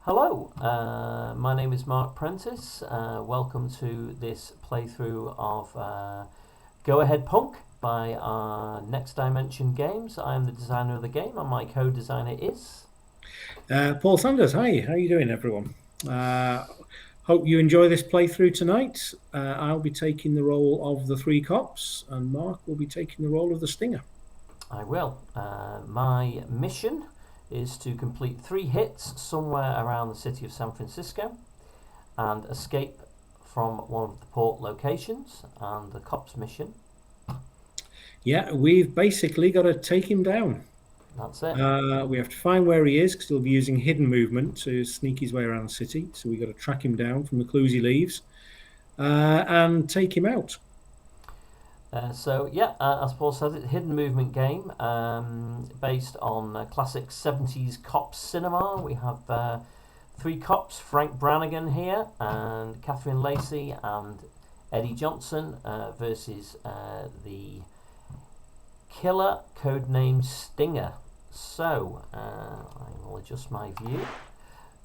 Hello, my name is Mark Prentice. Welcome to this playthrough of Go Ahead Punk by Next Dimension Games. I am the designer of the game, and my co-designer is. Paul Sanders, hi, how are you doing, everyone? Hope you enjoy this playthrough tonight. I'll be taking the role of the three cops, and Mark will be taking the role of the stinger. I will. My mission is to complete 3 hits somewhere around the city of San Francisco and escape from one of the port locations. And the cop's mission, Yeah, we've basically got to take him down. that's it. We have to find where he is because he'll be using hidden movement to sneak his way around the city. So we've got to track him down from the clues he leaves and take him out. As Paul said, it's a hidden movement game based on classic 70s cop cinema. We have 3 cops, Frank Brannigan here, and Catherine Lacey and Eddie Johnson versus the killer, codenamed Stinger. So, I will adjust my view.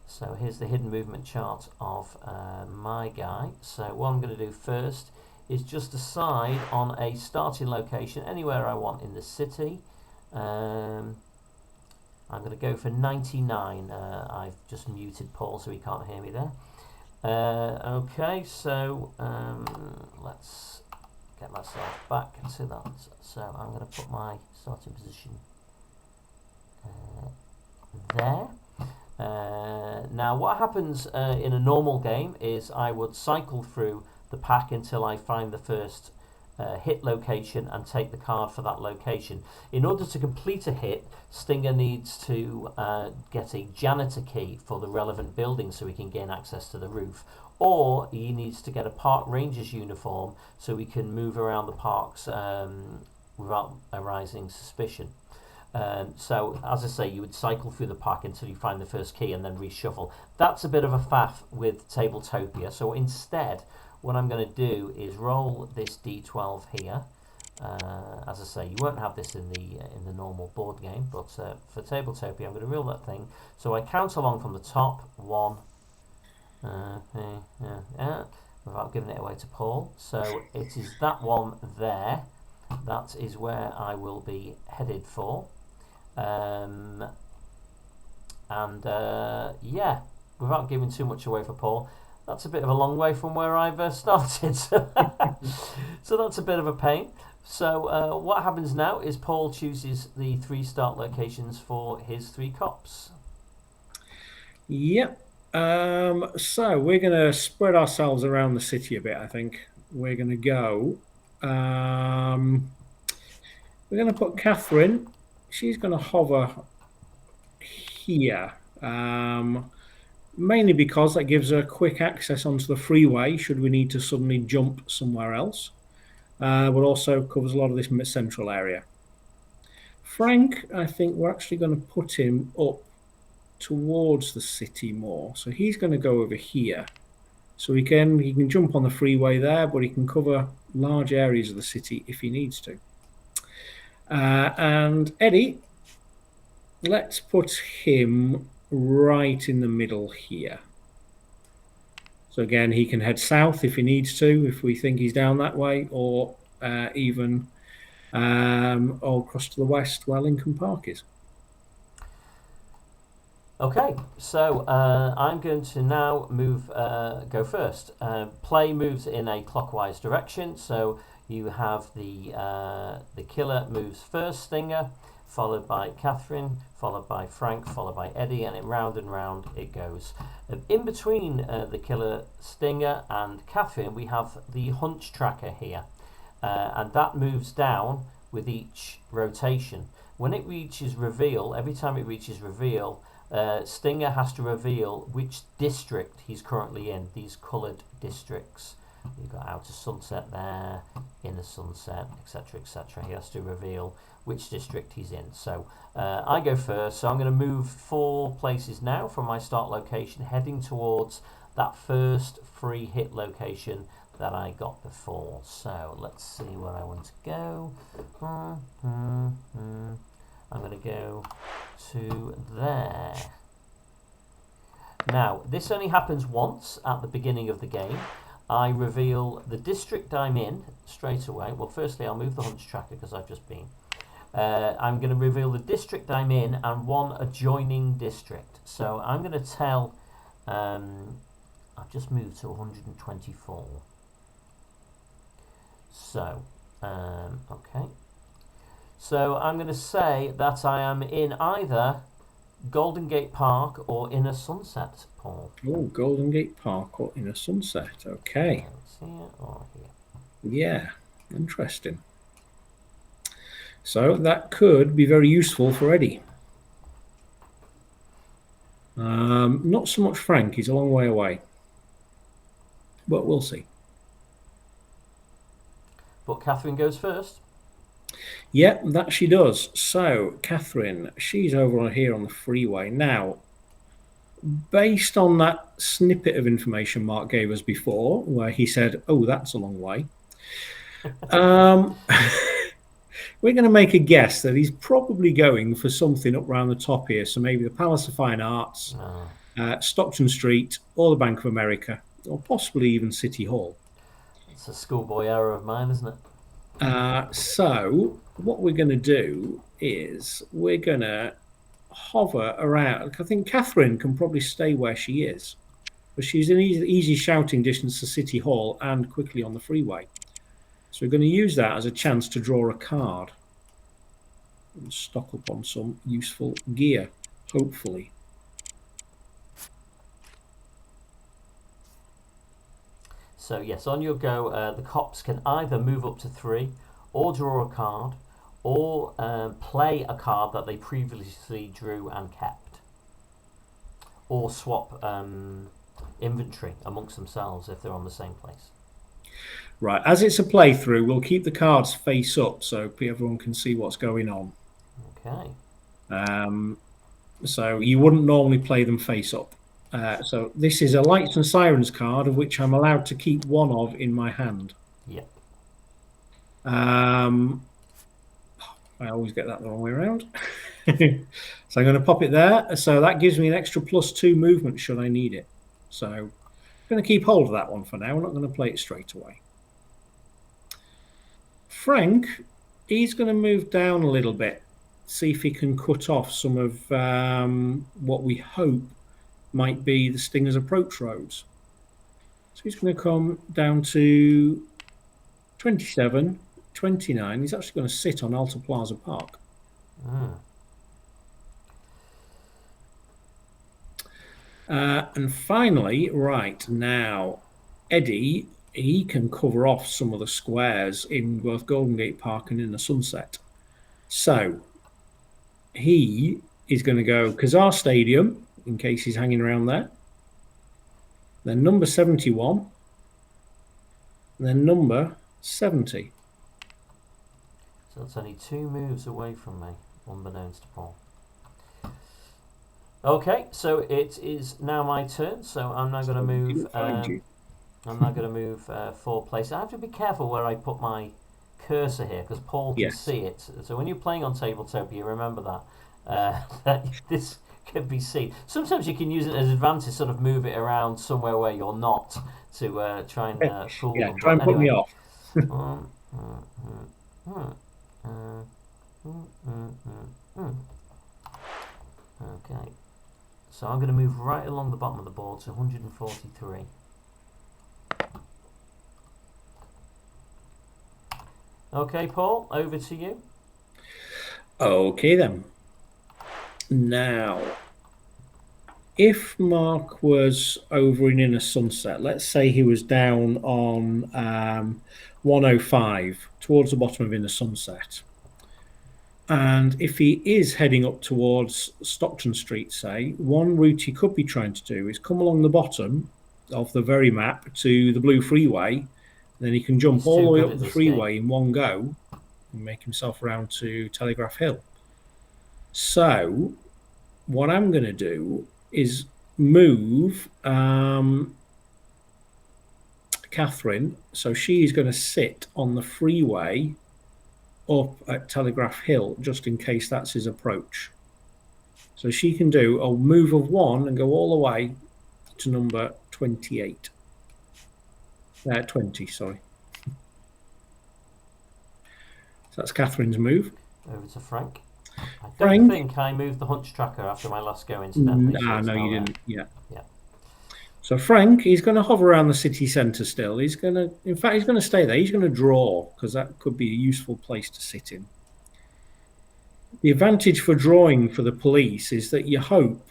So here's the hidden movement chart of my guy. So what I'm going to do first is just decide on a starting location anywhere I want in the city. I'm going to go for 99. I've just muted Paul so he can't hear me there. Okay, so let's get myself back to that. So I'm going to put my starting position there. Now, what happens in a normal game is I would cycle through the pack until I find the first hit location and take the card for that location. In order to complete a hit, Stinger needs to get a janitor key for the relevant building so he can gain access to the roof, or he needs to get a park ranger's uniform so he can move around the parks without arising suspicion. So, as I say, you would cycle through the pack until you find the first key and then reshuffle. That's a bit of a faff with Tabletopia. So instead, what I'm going to do is roll this d12 here. As I say, you won't have this in the normal board game, but for Tabletopia, I'm going to reel that thing. So I count along from the top. One, without giving it away to Paul. So it is that one there. That is where I will be headed for. Without giving too much away for Paul, that's a bit of a long way from where I've started. So that's a bit of a pain. So what happens now is Paul chooses the 3 start locations for his 3 cops. Yep. So we're going to spread ourselves around the city a bit, I think. We're going to go. We're going to put Catherine. She's going to hover here, mainly because that gives her quick access onto the freeway should we need to suddenly jump somewhere else. But also covers a lot of this central area. Frank, I think we're actually going to put him up towards the city more. So he's going to go over here. So he can jump on the freeway there, but he can cover large areas of the city if he needs to. And Eddie, let's put him right in the middle here. So again, he can head south if he needs to, if we think he's down that way, or even all across to the west where Lincoln Park is. Okay, so I'm going to now go first. Play moves in a clockwise direction, so you have the killer moves first, Stinger, followed by Catherine, followed by Frank, followed by Eddie, and round and round it goes. In between the killer, Stinger, and Catherine, we have the hunch tracker here, and that moves down with each rotation. When it reaches reveal, every time it reaches reveal, Stinger has to reveal which district he's currently in, these coloured districts. You've got Outer Sunset there, Inner Sunset, etc., etc. He has to reveal which district he's in. So I go first, so I'm going to move 4 places now from my start location, heading towards that first free hit location that I got before. So let's see where I want to go. I'm going to go to there. Now, this only happens once at the beginning of the game. I reveal the district I'm in straight away. Well, firstly, I'll move the hunch tracker because I've just been. I'm going to reveal the district I'm in and one adjoining district. So I'm going to tell. I've just moved to 124. So, okay. So I'm going to say that I am in either Golden Gate Park or Inner Sunset, Paul. Oh, Golden Gate Park or Inner Sunset. Okay. It's here or here. Yeah, interesting. So that could be very useful for Eddie. Not so much Frank. He's a long way away. But we'll see. But Catherine goes first. Yeah, that she does. So, Catherine, she's over on here on the freeway. Now, based on that snippet of information Mark gave us before, where he said, oh, that's a long way, we're going to make a guess that he's probably going for something up around the top here. So maybe the Palace of Fine Arts, Stockton Street, or the Bank of America, or possibly even City Hall. It's a schoolboy error of mine, isn't it? So what we're going to do is we're going to hover around. I think Catherine can probably stay where she is, but she's in easy shouting distance to City Hall and quickly on the freeway. So we're going to use that as a chance to draw a card and stock up on some useful gear, hopefully. So yes, on your go, the cops can either move up to 3, or draw a card, or play a card that they previously drew and kept, or swap inventory amongst themselves if they're on the same place. Right, as it's a playthrough, we'll keep the cards face up so everyone can see what's going on. Okay. So you wouldn't normally play them face up. So this is a Lights and Sirens card, of which I'm allowed to keep one of in my hand. Yep. I always get that the wrong way around. So I'm going to pop it there. So that gives me an extra +2 movement should I need it. So I'm going to keep hold of that one for now. We're not going to play it straight away. Frank, he's going to move down a little bit, see if he can cut off some of what we hope might be the Stinger's approach roads. So he's going to come down to 27, 29. He's actually going to sit on Alta Plaza Park. And finally, right now, Eddie, he can cover off some of the squares in both Golden Gate Park and in the Sunset. So he is going to go Kazar Stadium, in case he's hanging around there. Then number 71. And then number 70. So that's only 2 moves away from me, unbeknownst to Paul. Okay, so it is now my turn. So I'm now going to move. I'm now going to move 4 places. I have to be careful where I put my cursor here because Paul can see it. So when you're playing on Tabletopia, remember that this can be seen. Sometimes you can use it as advantage, sort of move it around somewhere where you're not to try and fool them. Yeah, try and put me off. Okay, so I'm going to move right along the bottom of the board to 143. Okay, Paul, over to you. Okay, then. Now, if Mark was over in Inner Sunset, let's say he was down on 105 towards the bottom of Inner Sunset. And if he is heading up towards Stockton Street, say, one route he could be trying to do is come along the bottom of the very map to the Blue Freeway. Then he can jump all the way up the freeway in one go and make himself around to Telegraph Hill. So what I'm going to do is move Catherine. So she's going to sit on the freeway up at Telegraph Hill just in case that's his approach. So she can do a move of 1 and go all the way to number 28. 20, sorry. So that's Catherine's move. Over to Frank. I don't Frank? think I moved the hunch tracker after my last go, incidentally. No, you didn't. Yeah. So Frank, he's going to hover around the city centre still. He's going to, in fact, he's going to stay there. He's going to draw because that could be a useful place to sit in. The advantage for drawing for the police is that you hope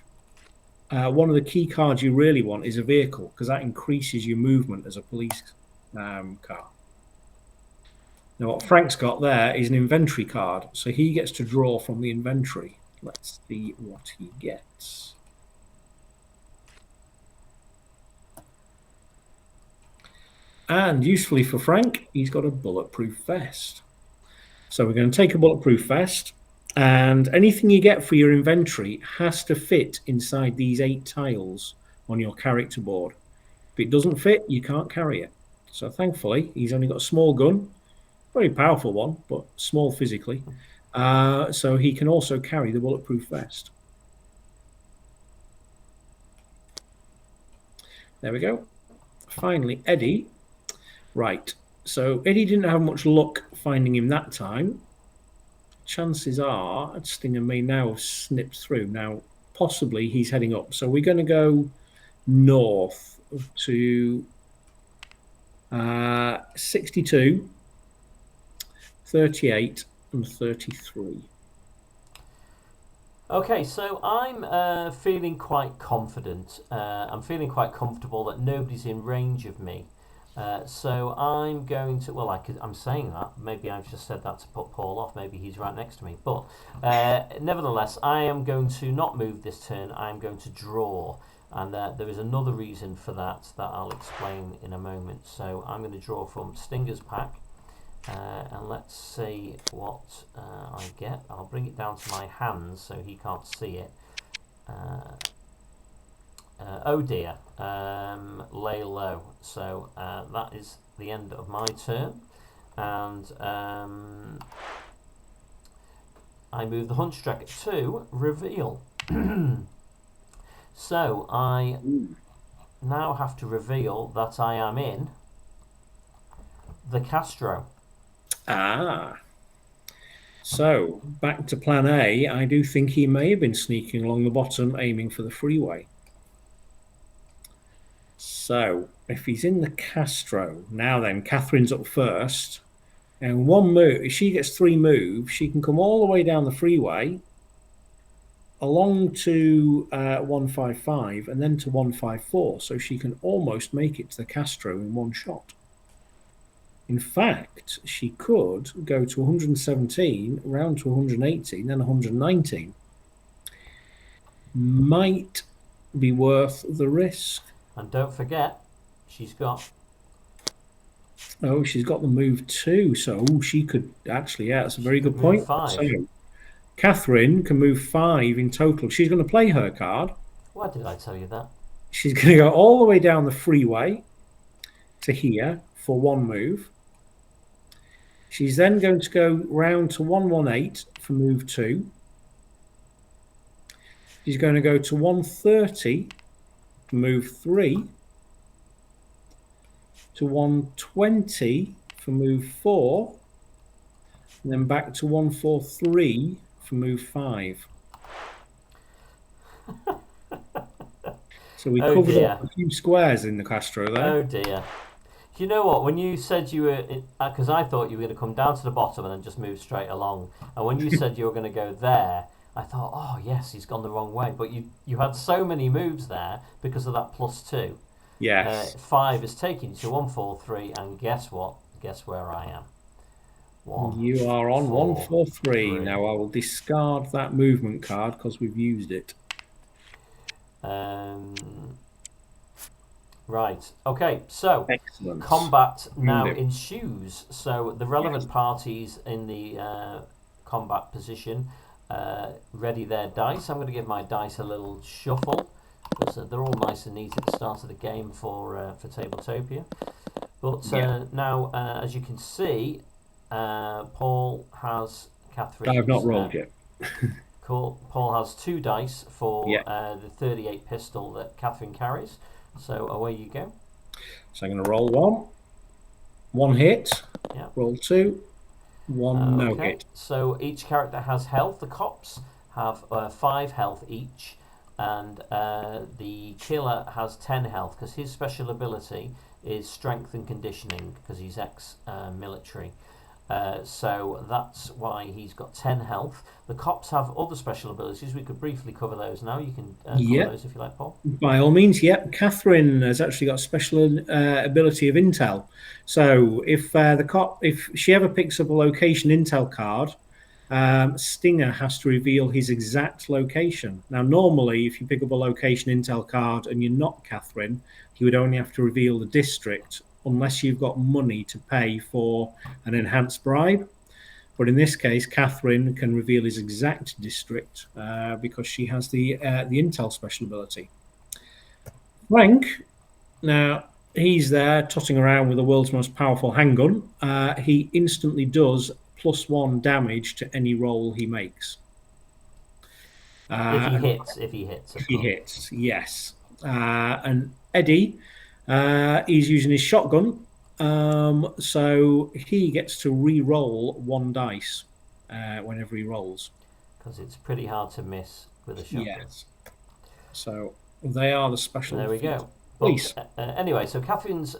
one of the key cards you really want is a vehicle because that increases your movement as a police car. Now, what Frank's got there is an inventory card, so he gets to draw from the inventory. Let's see what he gets. And usefully for Frank, he's got a bulletproof vest. So we're going to take a bulletproof vest, and anything you get for your inventory has to fit inside these 8 tiles on your character board. If it doesn't fit, you can't carry it. So thankfully, he's only got a small gun, very powerful one, but small physically. So he can also carry the bulletproof vest. There we go. Finally, Eddie. Right, so Eddie didn't have much luck finding him that time. Chances are Stinger may now have snipped through. Now, possibly he's heading up. So we're going to go north to 62, 38, and 33. Okay, so I'm feeling quite confident. I'm feeling quite comfortable that nobody's in range of me. So I'm going to, well, I'm saying that, maybe I've just said that to put Paul off, maybe he's right next to me, but nevertheless, I am going to not move this turn, I'm going to draw, and there is another reason for that I'll explain in a moment. So I'm going to draw from Stinger's pack, and let's see what I get. I'll bring it down to my hands so he can't see it. Oh dear, lay low. So that is the end of my turn, and I move the hunch tracker to reveal. So I now have to reveal that I am in the Castro. So back to plan A. I do think he may have been sneaking along the bottom, aiming for the freeway. So if he's in the Castro, now then, Catherine's up first. And one move, if she gets 3 moves, she can come all the way down the freeway, along to 155, and then to 154. So she can almost make it to the Castro in one shot. In fact, she could go to 117, round to 118, then 119. Might be worth the risk. And don't forget, she's got the move too. So she could actually, that's a very good point. 5. So Catherine can move 5 in total. She's going to play her card. Why did I tell you that? She's going to go all the way down the freeway to here for 1 move. She's then going to go round to 118 for move 2. She's going to go to 130 for move 3. To 120 for move 4. And then back to 143 for move 5. So we covered up a few squares in the Castro there. Oh dear. Do you know what? When you said you were, because I thought you were going to come down to the bottom and then just move straight along. And when you said you were going to go there, I thought, oh yes, he's gone the wrong way. But you had so many moves there because of that +2. Yes. 5 is taking you to 143, and guess what? Guess where I am? You are on 143. Now I will discard that movement card because we've used it. Right. Okay. So excellent. Combat now ensues. So the relevant parties in the combat position ready their dice. I'm going to give my dice a little shuffle because they're all nice and neat at the start of the game for Tabletopia. But now, as you can see, Paul has Catherine. I have not rolled yet. Paul has 2 dice for Yeah. the 38 pistol that Catherine carries. So away you go. So I'm going to roll 1. 1 hit. Yeah. Roll 2. 1 no Okay. hit. So each character has health. The cops have 5 health each, and the killer has 10 health because his special ability is strength and conditioning because he's ex-military. So that's why he's got 10 health. The cops have other special abilities. We could briefly cover those now. You can cover Yeah. those if you like, Paul. By all means, yep. Catherine has actually got special ability of intel. So if she ever picks up a location intel card, Stinger has to reveal his exact location. Now, normally, if you pick up a location intel card and you're not Catherine, he would only have to reveal the district unless you've got money to pay for an enhanced bribe. But in this case, Catherine can reveal his exact district because she has the intel special ability. Frank, now he's there tutting around with the world's most powerful handgun. He instantly does +1 damage to any roll he makes. If he And hits, if he hits, yes. And Eddie, he's using his shotgun, so he gets to re-roll 1 dice whenever he rolls. because it's pretty hard to miss with a shotgun. Yes. So they are the special. There we go. Police. Anyway, so Catherine's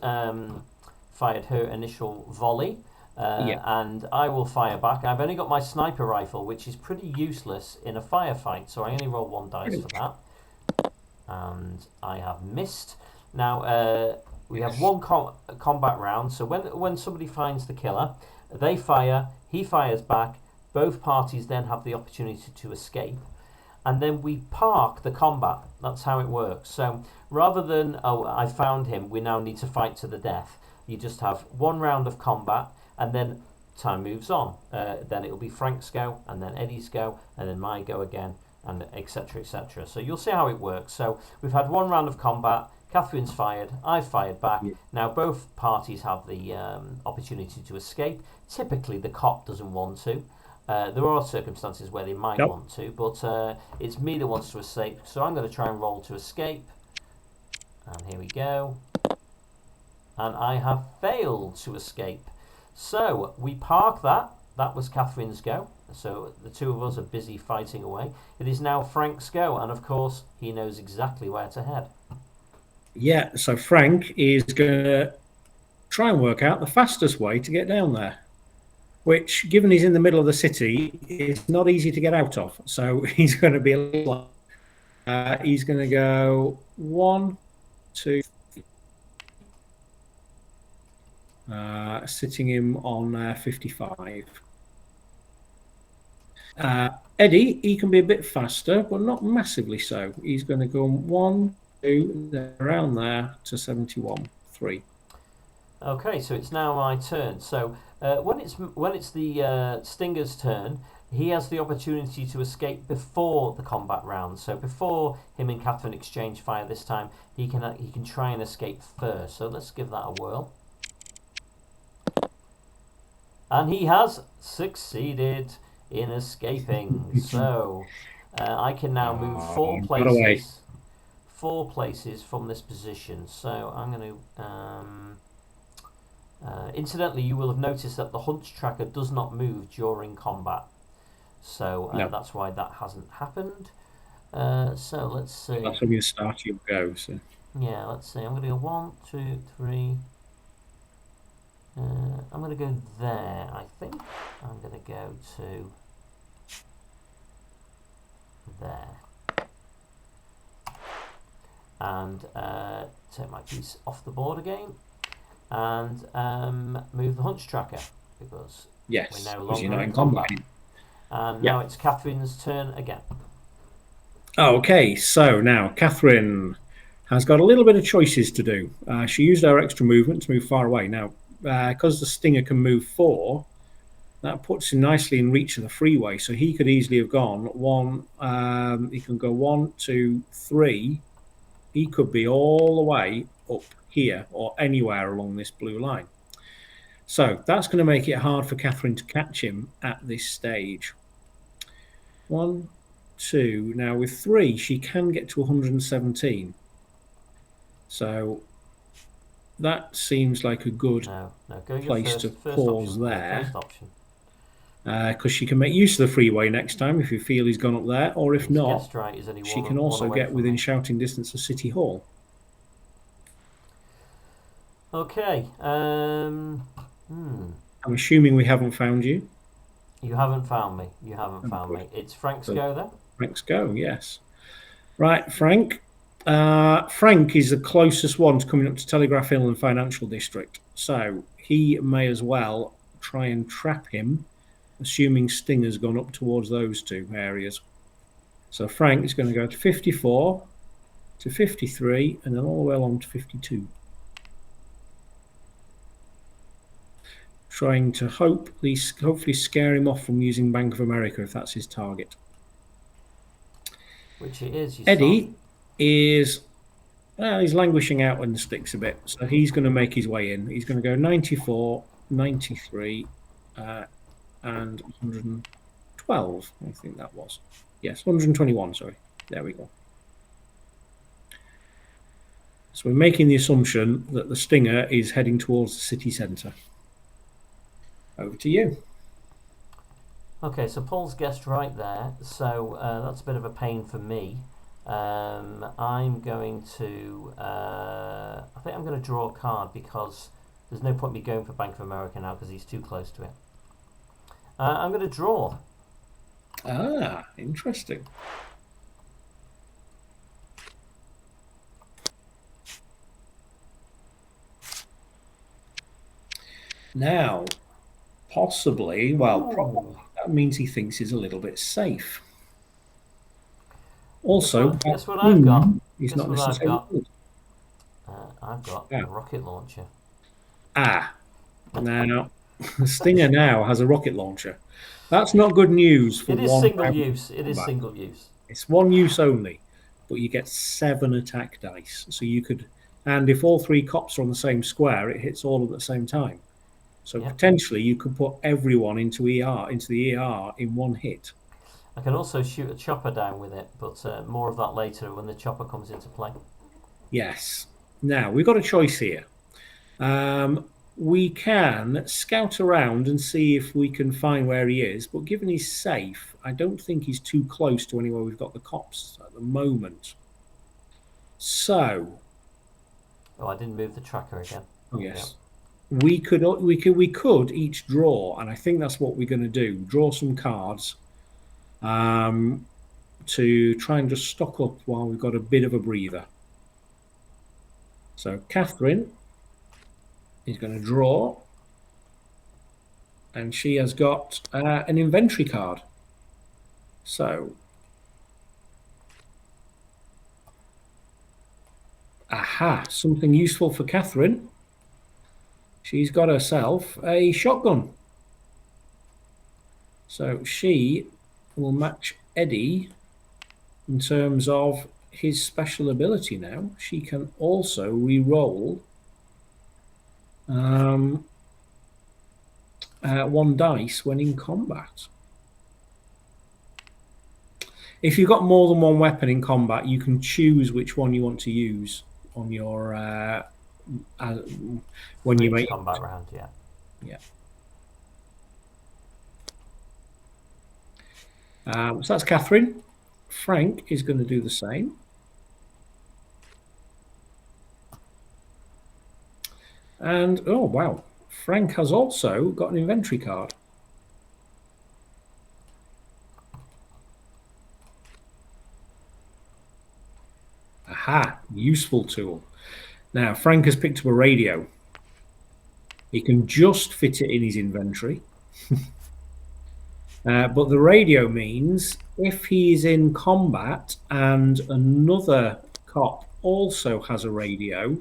fired her initial volley, Yeah. and I will fire back. I've only got my sniper rifle, which is pretty useless in a firefight, so I only roll 1 dice for that. And I have missed. Now, we have 1 combat round, so when somebody finds the killer, they fire, he fires back, both parties then have the opportunity to escape. And then we park the combat. That's how it works. So rather than, oh, I found him, we now need to fight to the death, you just have 1 round of combat, and then time moves on. Then it will be Frank's go, and then Eddie's go, and then my go again, and etc. etc. So you'll see how it works. So we've had 1 round of combat. Catherine's fired. I've fired back. Yeah. Now both parties have the opportunity to escape. Typically, the cop doesn't want to. There are circumstances where they might want to, but it's me that wants to escape, so I'm going to try and roll to escape. And here we go. And I have failed to escape. So we park that. That was Catherine's go. So the 2 of us are busy fighting away. It is now Frank's go, and of course, he knows exactly where to head. Yeah, so Frank is going to try and work out the fastest way to get down there, which, given he's in the middle of the city, is not easy to get out of. So he's going to be he's going to go 1, 2, sitting him on 55. Eddie, he can be a bit faster, but not massively so. He's going to go 1, 2, around there to 71, 3. Okay, so it's now my turn. So when it's the Stinger's turn, he has the opportunity to escape before the combat round. So before him and Catherine exchange fire this time, he can try and escape first. So let's give that a whirl. And he has succeeded in escaping. So I can now move 4 places. 4 places from this position. So I'm going to. Incidentally, you will have noticed that the hunch tracker does not move during combat. So that's why that hasn't happened. So let's see. That's when you start your go. So. Yeah, let's see. I'm going to go 1, 2, 3. I'm going to go there, I think. I'm going to go to there. And take my piece off the board again. And move the hunch tracker because we're no longer in combat. And now it's Catherine's turn again. Okay, so now Catherine has got a little bit of choices to do. She used her extra movement to move far away. Now, because the Stinger can move 4, that puts him nicely in reach of the freeway. So he could easily have gone 1. He can go 1, 2, 3. He could be all the way up here or anywhere along this blue line. So that's going to make it hard for Catherine to catch him at this stage. 1, 2. Now with 3, she can get to 117. So that seems like a good go your place to pause option, there. First option. Because she can make use of the freeway next time if you feel he's gone up there, or if not, Guessed right, is only she can also get within shouting distance of City Hall. Okay. I'm assuming we haven't found you. You haven't found me. You haven't found me. It's Frank's go then. Frank's go, yes. Right, Frank. Frank is the closest one to coming up to Telegraph Hill and Financial District, so he may as well try and trap him, assuming Stinger's gone up towards those two areas. So Frank is going to go to 54, to 53, and then all the way along to 52. Trying to hopefully scare him off from using Bank of America if that's his target. Which it is. Eddie is, he's languishing out in the sticks a bit, so he's going to make his way in. He's going to go 94, 93, and 112, I think that was. Yes, 121, sorry. There we go. So we're making the assumption that the Stinger is heading towards the city centre. Over to you. Okay, so Paul's guessed right there, so that's a bit of a pain for me. I'm going to, I think I'm going to draw a card because there's no point me going for Bank of America now because he's too close to it. I'm going to draw. Ah, interesting. Now, possibly, probably, that means he thinks he's a little bit safe. Also, guess what I've got? He's not necessarily good. I've got a rocket launcher. Now, Stinger now has a rocket launcher. That's not good news for one. It is single use. It is single use. It's one use only, but you get 7 attack dice. So you could, and if all 3 cops are on the same square, it hits all at the same time. So potentially you could put everyone into the ER in one hit. I can also shoot a chopper down with it, but more of that later when the chopper comes into play. Yes. Now, we've got a choice here. We can scout around and see if we can find where he is, but given he's safe, I don't think he's too close to anywhere we've got the cops at the moment. So... Oh, I didn't move the tracker again. Oh, yes. Yeah. We could each draw, and I think that's what we're going to do. Draw some cards to try and just stock up while we've got a bit of a breather. So Catherine is going to draw, and she has got an inventory card. So, something useful for Catherine. She's got herself a shotgun. So she will match Eddie in terms of his special ability now. She can also re-roll 1 dice when in combat. If you've got more than 1 weapon in combat, you can choose which one you want to use on your when you make combat round. Yeah. So that's Catherine. Frank is going to do the same. And, oh, wow. Frank has also got an inventory card. Useful tool. Now, Frank has picked up a radio. He can just fit it in his inventory. But the radio means if he is in combat and another cop also has a radio,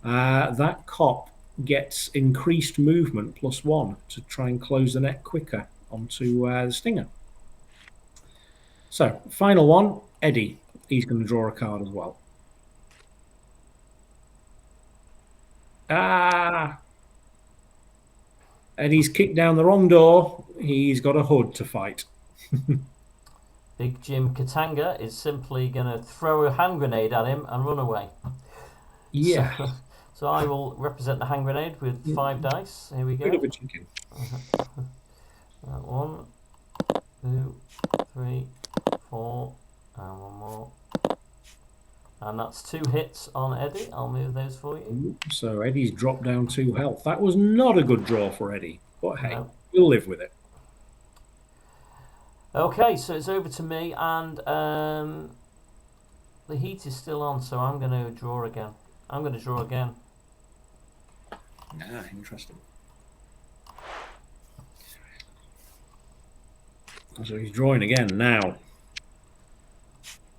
that cop gets increased movement +1 to try and close the net quicker onto the Stinger. So, final one, Eddie. He's going to draw a card as well. Eddie's kicked down the wrong door. He's got a hood to fight. Big Jim Katanga is simply going to throw a hand grenade at him and run away. Yeah. So I will represent the hand grenade with 5 dice. Here we go. Bit of a chicken. 1, 2, 3, 4, and one more. And that's 2 hits on Eddie. I'll move those for you. So Eddie's dropped down 2 health. That was not a good draw for Eddie, but hey, No. we'll live with it. Okay, so it's over to me, and the heat is still on, so I'm going to draw again. Ah, interesting. So he's drawing again now.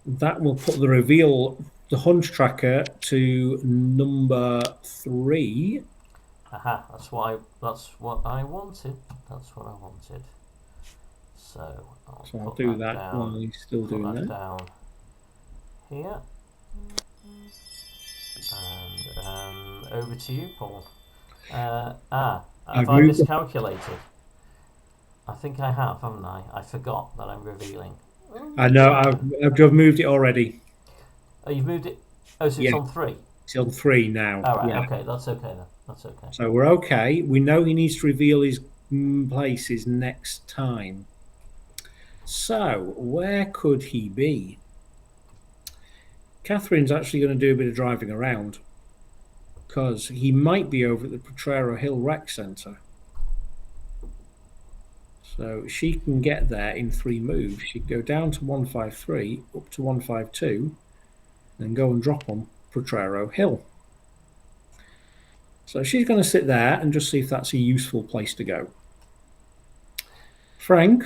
That will put the hunch tracker to number 3. Aha, that's what I wanted. So I'll do that while he's still doing that. Down here. And over to you, Paul. Have I miscalculated? I think I have, haven't I? I forgot that I'm revealing. I know, I've moved it already. Oh, you've moved it? Oh, so it's on 3? It's on 3 now. All right, okay, that's okay then. That's okay. So we're okay. We know he needs to reveal his places next time. So, where could he be? Catherine's actually going to do a bit of driving around, because he might be over at the Potrero Hill Rec Centre. So she can get there in 3 moves. She can go down to 153, up to 152, then go and drop on Potrero Hill. So she's going to sit there and just see if that's a useful place to go. Frank,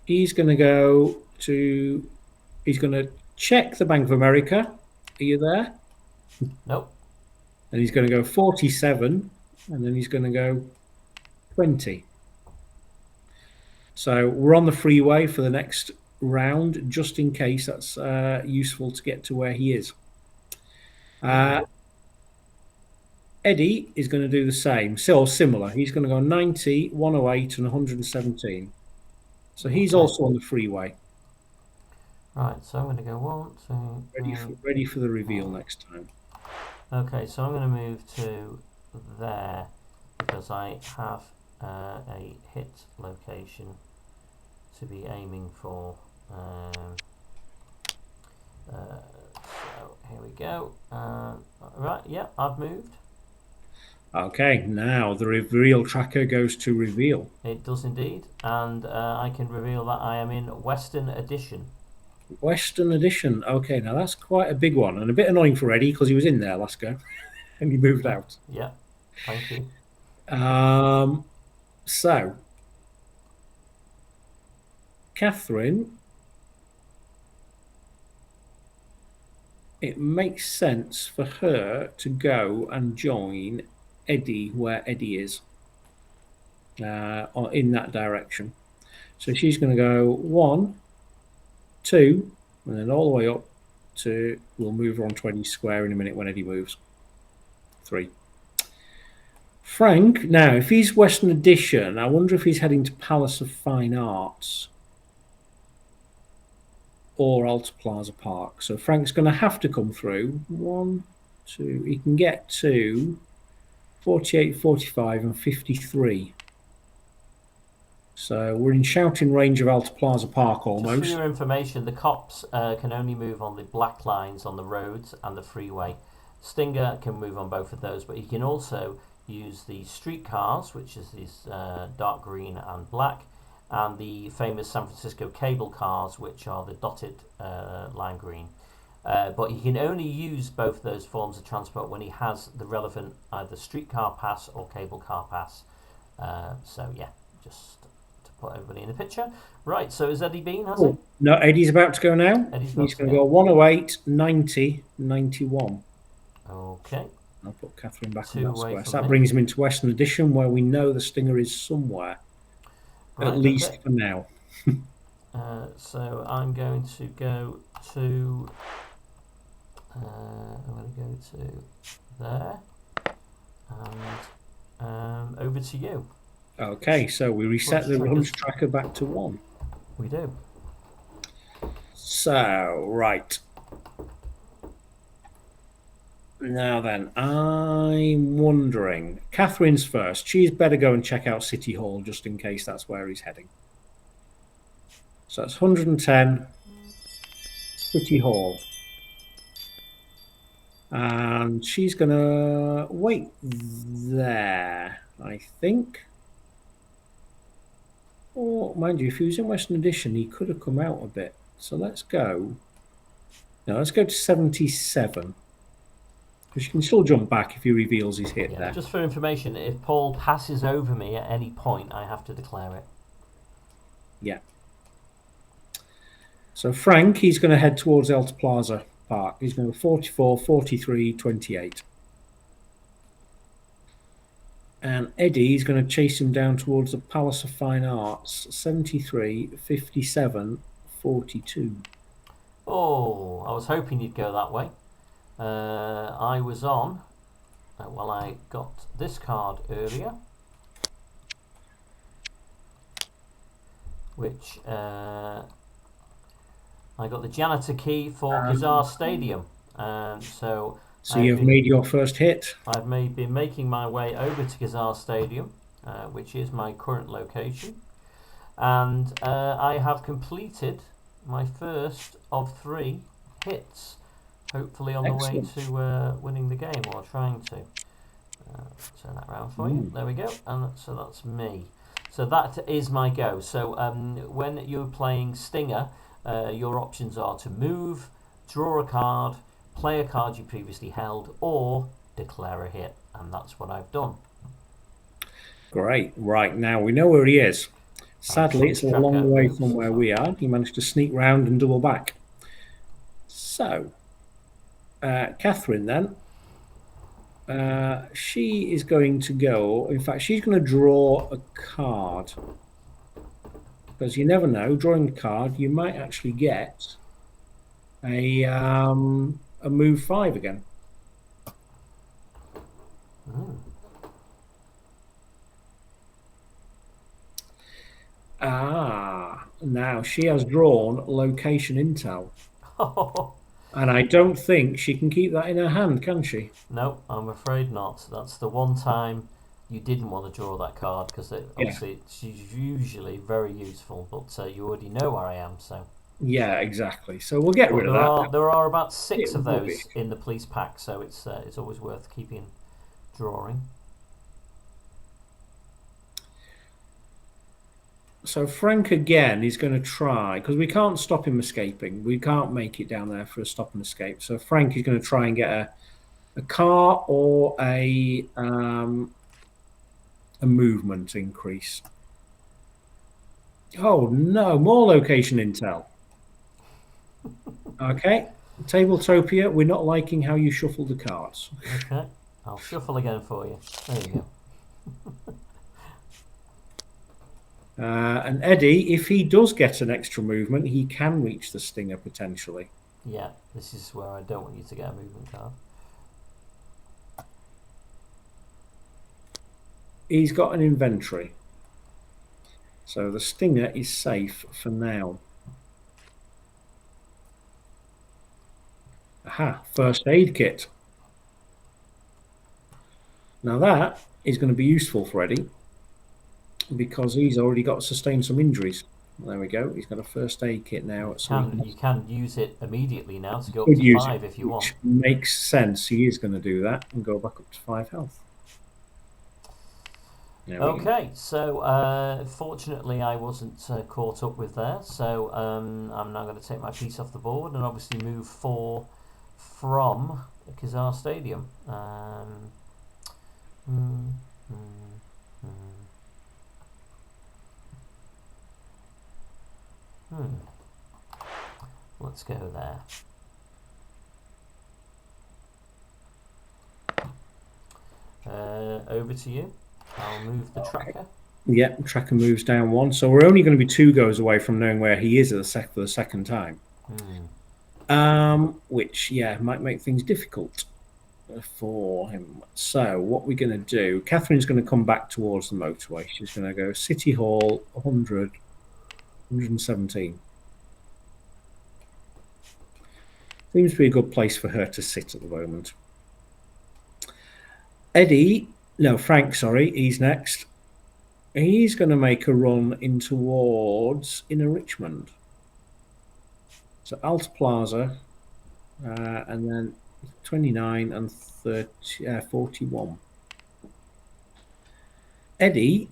he's going to check the Bank of America. Are you there? Nope. And he's going to go 47, and then he's going to go 20. So we're on the freeway for the next round, just in case that's useful to get to where he is. Eddie is going to do the same, still similar. He's going to go 90, 108, and 117. So he's also on the freeway. Right, so I'm going to go 1, 2, ready for the reveal next time. Okay, so I'm going to move to there because I have a hit location to be aiming for. So here we go. Right, yeah, I've moved. Okay, now the reveal tracker goes to reveal. It does indeed, and I can reveal that I am in Western Edition. Western Edition. Okay, now that's quite a big one and a bit annoying for Eddie because he was in there last go and he moved out. Yeah, thank you. So, Catherine, it makes sense for her to go and join Eddie where Eddie is, in that direction. So she's going to go 1, 2, and then all the way up to, we'll move her on 20 square in a minute when Eddie moves. 3. Frank, now, if he's Western Edition, I wonder if he's heading to Palace of Fine Arts or Alta Plaza Park. So Frank's going to have to come through. 1, 2, he can get to 48, 45, and 53. So we're in shouting range of Alta Plaza Park almost. Just for your information, the cops can only move on the black lines on the roads and the freeway. Stinger can move on both of those, but he can also use the streetcars, which is these dark green and black, and the famous San Francisco cable cars, which are the dotted lime green. But he can only use both those forms of transport when he has the relevant either streetcar pass or cable car pass. So yeah, just to put everybody in the picture. Right, so is Eddie Bean, has he? No, Eddie's about to go now. He's going to go 108, 90, 91. Okay. I'll put Catherine back in that square. So that me. brings him into Western Edition, where we know the Stinger is somewhere, at least for now. So I'm going to go to. I'm going to go to there, and over to you. Okay, so we reset the hunch tracker back to 1. We do. So, right. Now then, I'm wondering. Catherine's first. She's better go and check out City Hall just in case that's where he's heading. So it's 110 City Hall. And she's going to wait there, I think. Or, mind you, if he was in Western Addition, he could have come out a bit. So let's go. No, let's go to 77. Because you can still jump back if he reveals he's hit there. Just for information, if Paul passes over me at any point, I have to declare it. Yeah. So Frank, he's going to head towards Elta Plaza Park. He's going to 44, 43, 28. And Eddie's going to chase him down towards the Palace of Fine Arts, 73, 57, 42. Oh, I was hoping you'd go that way. I was on, well, I got this card earlier, which I got the janitor key for Kazar Stadium. So you've made your first hit. I've been making my way over to Kazar Stadium, which is my current location, and I have completed my first of 3 hits. Hopefully on Excellent. the way to winning the game, or trying to. Turn that around for you. There we go. And so that's me. So that is my go. So when you're playing Stinger, your options are to move, draw a card, play a card you previously held, or declare a hit. And that's what I've done. Great. Right, now we know where he is. Sadly, it's a long way from where we are. He managed to sneak round and double back. So, Catherine then, she is going to go, in fact, she's going to draw a card. Because you never know, drawing a card, you might actually get a move 5 again. Now she has drawn location intel. And I don't think she can keep that in her hand, can she? No, I'm afraid not. That's the one time you didn't want to draw that card, because obviously she's usually very useful, but you already know where I am, so... Yeah, exactly. So we'll get rid of that. There are about 6 of those in the police pack, so it's always worth keeping drawing. So Frank again is going to try, because we can't stop him escaping. We can't make it down there for a stop and escape. So Frank is going to try and get a car or a movement increase. Oh no, more location intel. Okay, Tabletopia, we're not liking how you shuffle the cards. Okay, I'll shuffle again for you. There you go. And Eddie, if he does get an extra movement, he can reach the Stinger potentially. Yeah, this is where I don't want you to get a movement card. He's got an inventory. So the Stinger is safe for now. Aha, first aid kit. Now that is going to be useful for Eddie, because he's already got sustained some injuries. There we go. He's got a first aid kit now. You can use it immediately now to go up to 5 if you want. Which makes sense. He is going to do that and go back up to 5 health. Okay, so fortunately I wasn't caught up with there. So I'm now going to take my piece off the board and obviously move 4 from Kazar Stadium. Let's go there. Over to you. I'll move the tracker. Yep, tracker moves down 1. So we're only going to be 2 goes away from knowing where he is for the second time. Which, might make things difficult for him. So what we're going to do, Catherine's going to come back towards the motorway. She's going to go City Hall, 100, 117. Seems to be a good place for her to sit at the moment. Frank, sorry, he's next. He's going to make a run in towards Inner Richmond. So Alta Plaza, and then 29 and 41. Eddie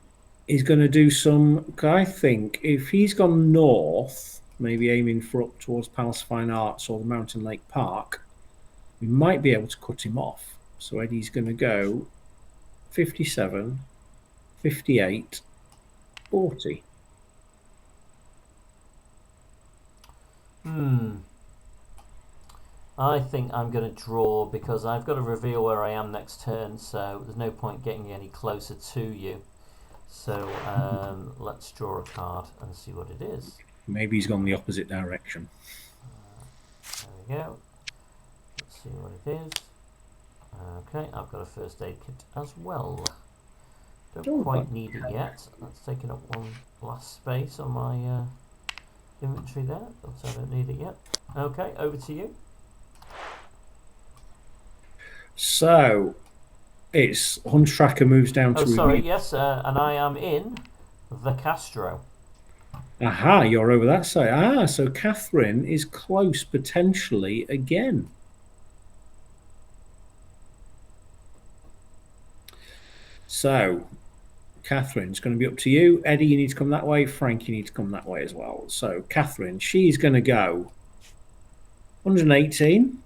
is going to do some, I think, if he's gone north, maybe aiming for up towards Palace Fine Arts or the Mountain Lake Park, we might be able to cut him off. So Eddie's going to go 57, 58, 40. I think I'm going to draw because I've got to reveal where I am next turn, so there's no point getting any closer to you. So let's draw a card and see what it is. Maybe he's gone the opposite direction. There we go. Let's see what it is. Okay, I've got a first aid kit as well. Don't quite need it yet. That's taken up one last space on my inventory there, but I don't need it yet. Okay, over to you. So it's Hunt Tracker moves down to. Oh, sorry, yes, and I am in the Castro. Aha, you're over that side. So Catherine is close potentially again. So Catherine's going to be up to you. Eddie, you need to come that way. Frank, you need to come that way as well. So Catherine, she's going to go 118.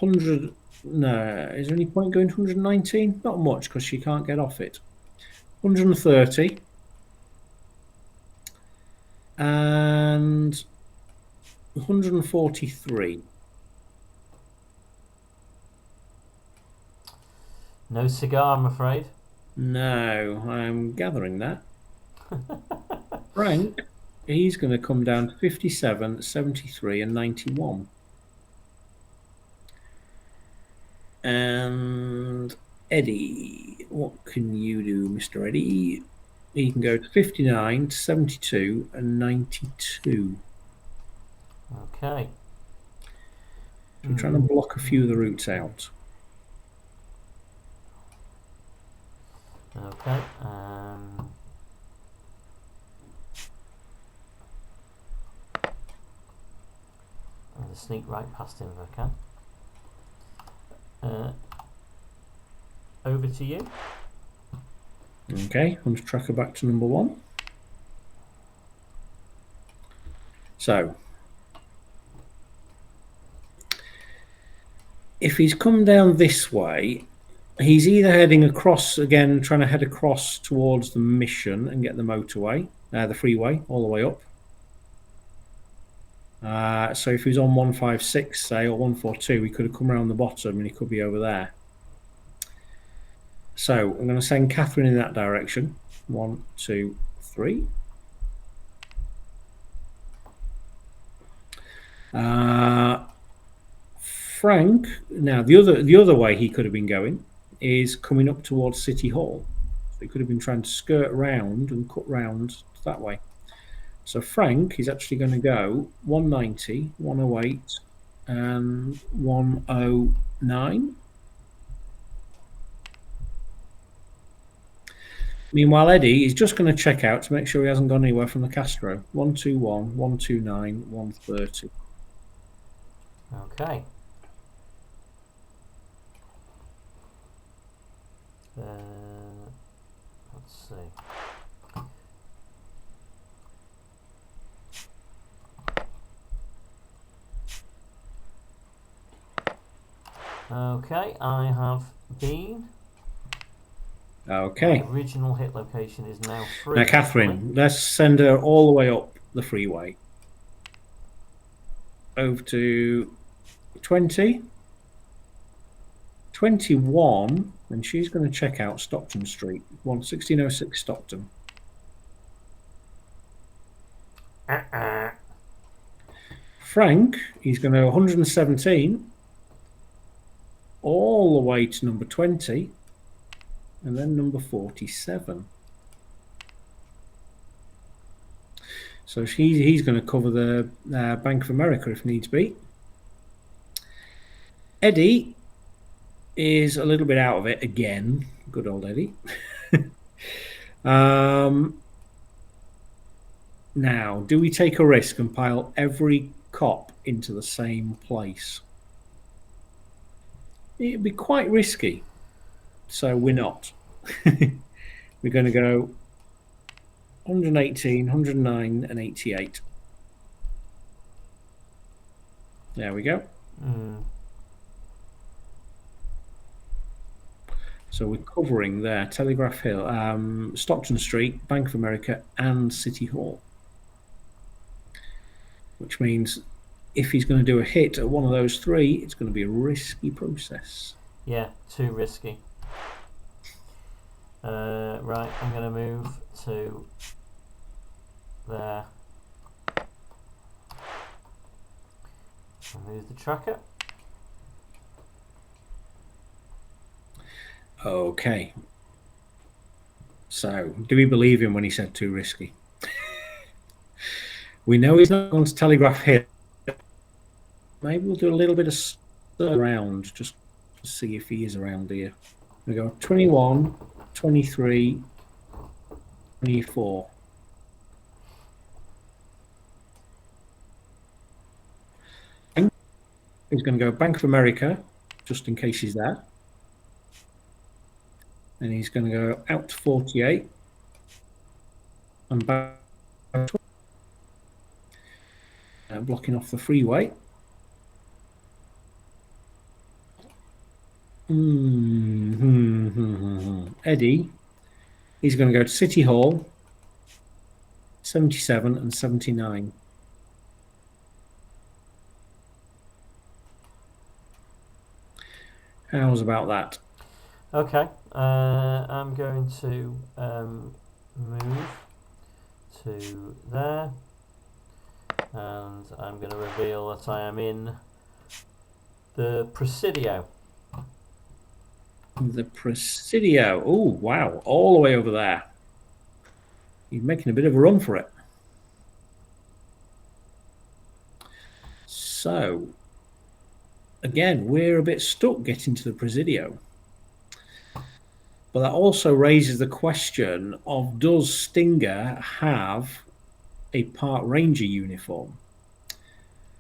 100. No, is there any point going to 119? Not much, because she can't get off it. 130. And 143. No cigar, I'm afraid. No, I'm gathering that. Frank, he's going to come down to 57, 73, and 91. And Eddie, what can you do, Mr. Eddie? He can go to 59, 72, and 92. Okay. I'm trying to block a few of the routes out. Okay. I'm going to sneak right past him if I can. Over to you. Okay, Hunt Tracker back to number 1. So, if he's come down this way, he's either heading across again, trying to head across towards the mission and get the motorway, the freeway, all the way up. So if he was on 156, say, or 142, he could have come around the bottom and he could be over there. So I'm going to send Catherine in that direction. 1, 2, 3. Frank, now the other way he could have been going is coming up towards City Hall. So he could have been trying to skirt round and cut round that way. So Frank is actually going to go 190, 108, and 109. Meanwhile, Eddie is just going to check out to make sure he hasn't gone anywhere from the Castro. 121, 129, 130. Okay. Let's see. Okay, I have been. Okay. My original hit location is now free. Now, Catherine, let's send her all the way up the freeway. Over to 20. 21, and she's going to check out Stockton Street, 1606 Stockton. Frank, he's going to 117 all the way to number 20 and then number 47. So he's going to cover the Bank of America if needs be. Eddie is a little bit out of it again. Good old Eddie. Now, do we take a risk and pile every cop into the same place? It'd be quite risky. So we're not. We're going to go 118, 109, and 88. There we go. So we're covering there Telegraph Hill, Stockton Street, Bank of America, and City Hall. Which means if he's going to do a hit at one of those three, it's going to be a risky process. Yeah, too risky. Right, I'm going to move to there. Move the tracker. Okay. So, do we believe him when he said too risky? We know he's not going to Telegraph Hill. Maybe we'll do a little bit of around just to see if he is around here. We go 21, 23, 24. He's going to go Bank of America, just in case he's there. And he's going to go out to 48 and back, blocking off the freeway. Eddie, he's going to go to City Hall, 77 and 79. How's about that? Okay, I'm going to move to there, and I'm going to reveal that I am in the Presidio. The Presidio. Oh, wow. All the way over there. He's making a bit of a run for it. So, again, we're a bit stuck getting to the Presidio. But that also raises the question of, does Stinger have a park ranger uniform?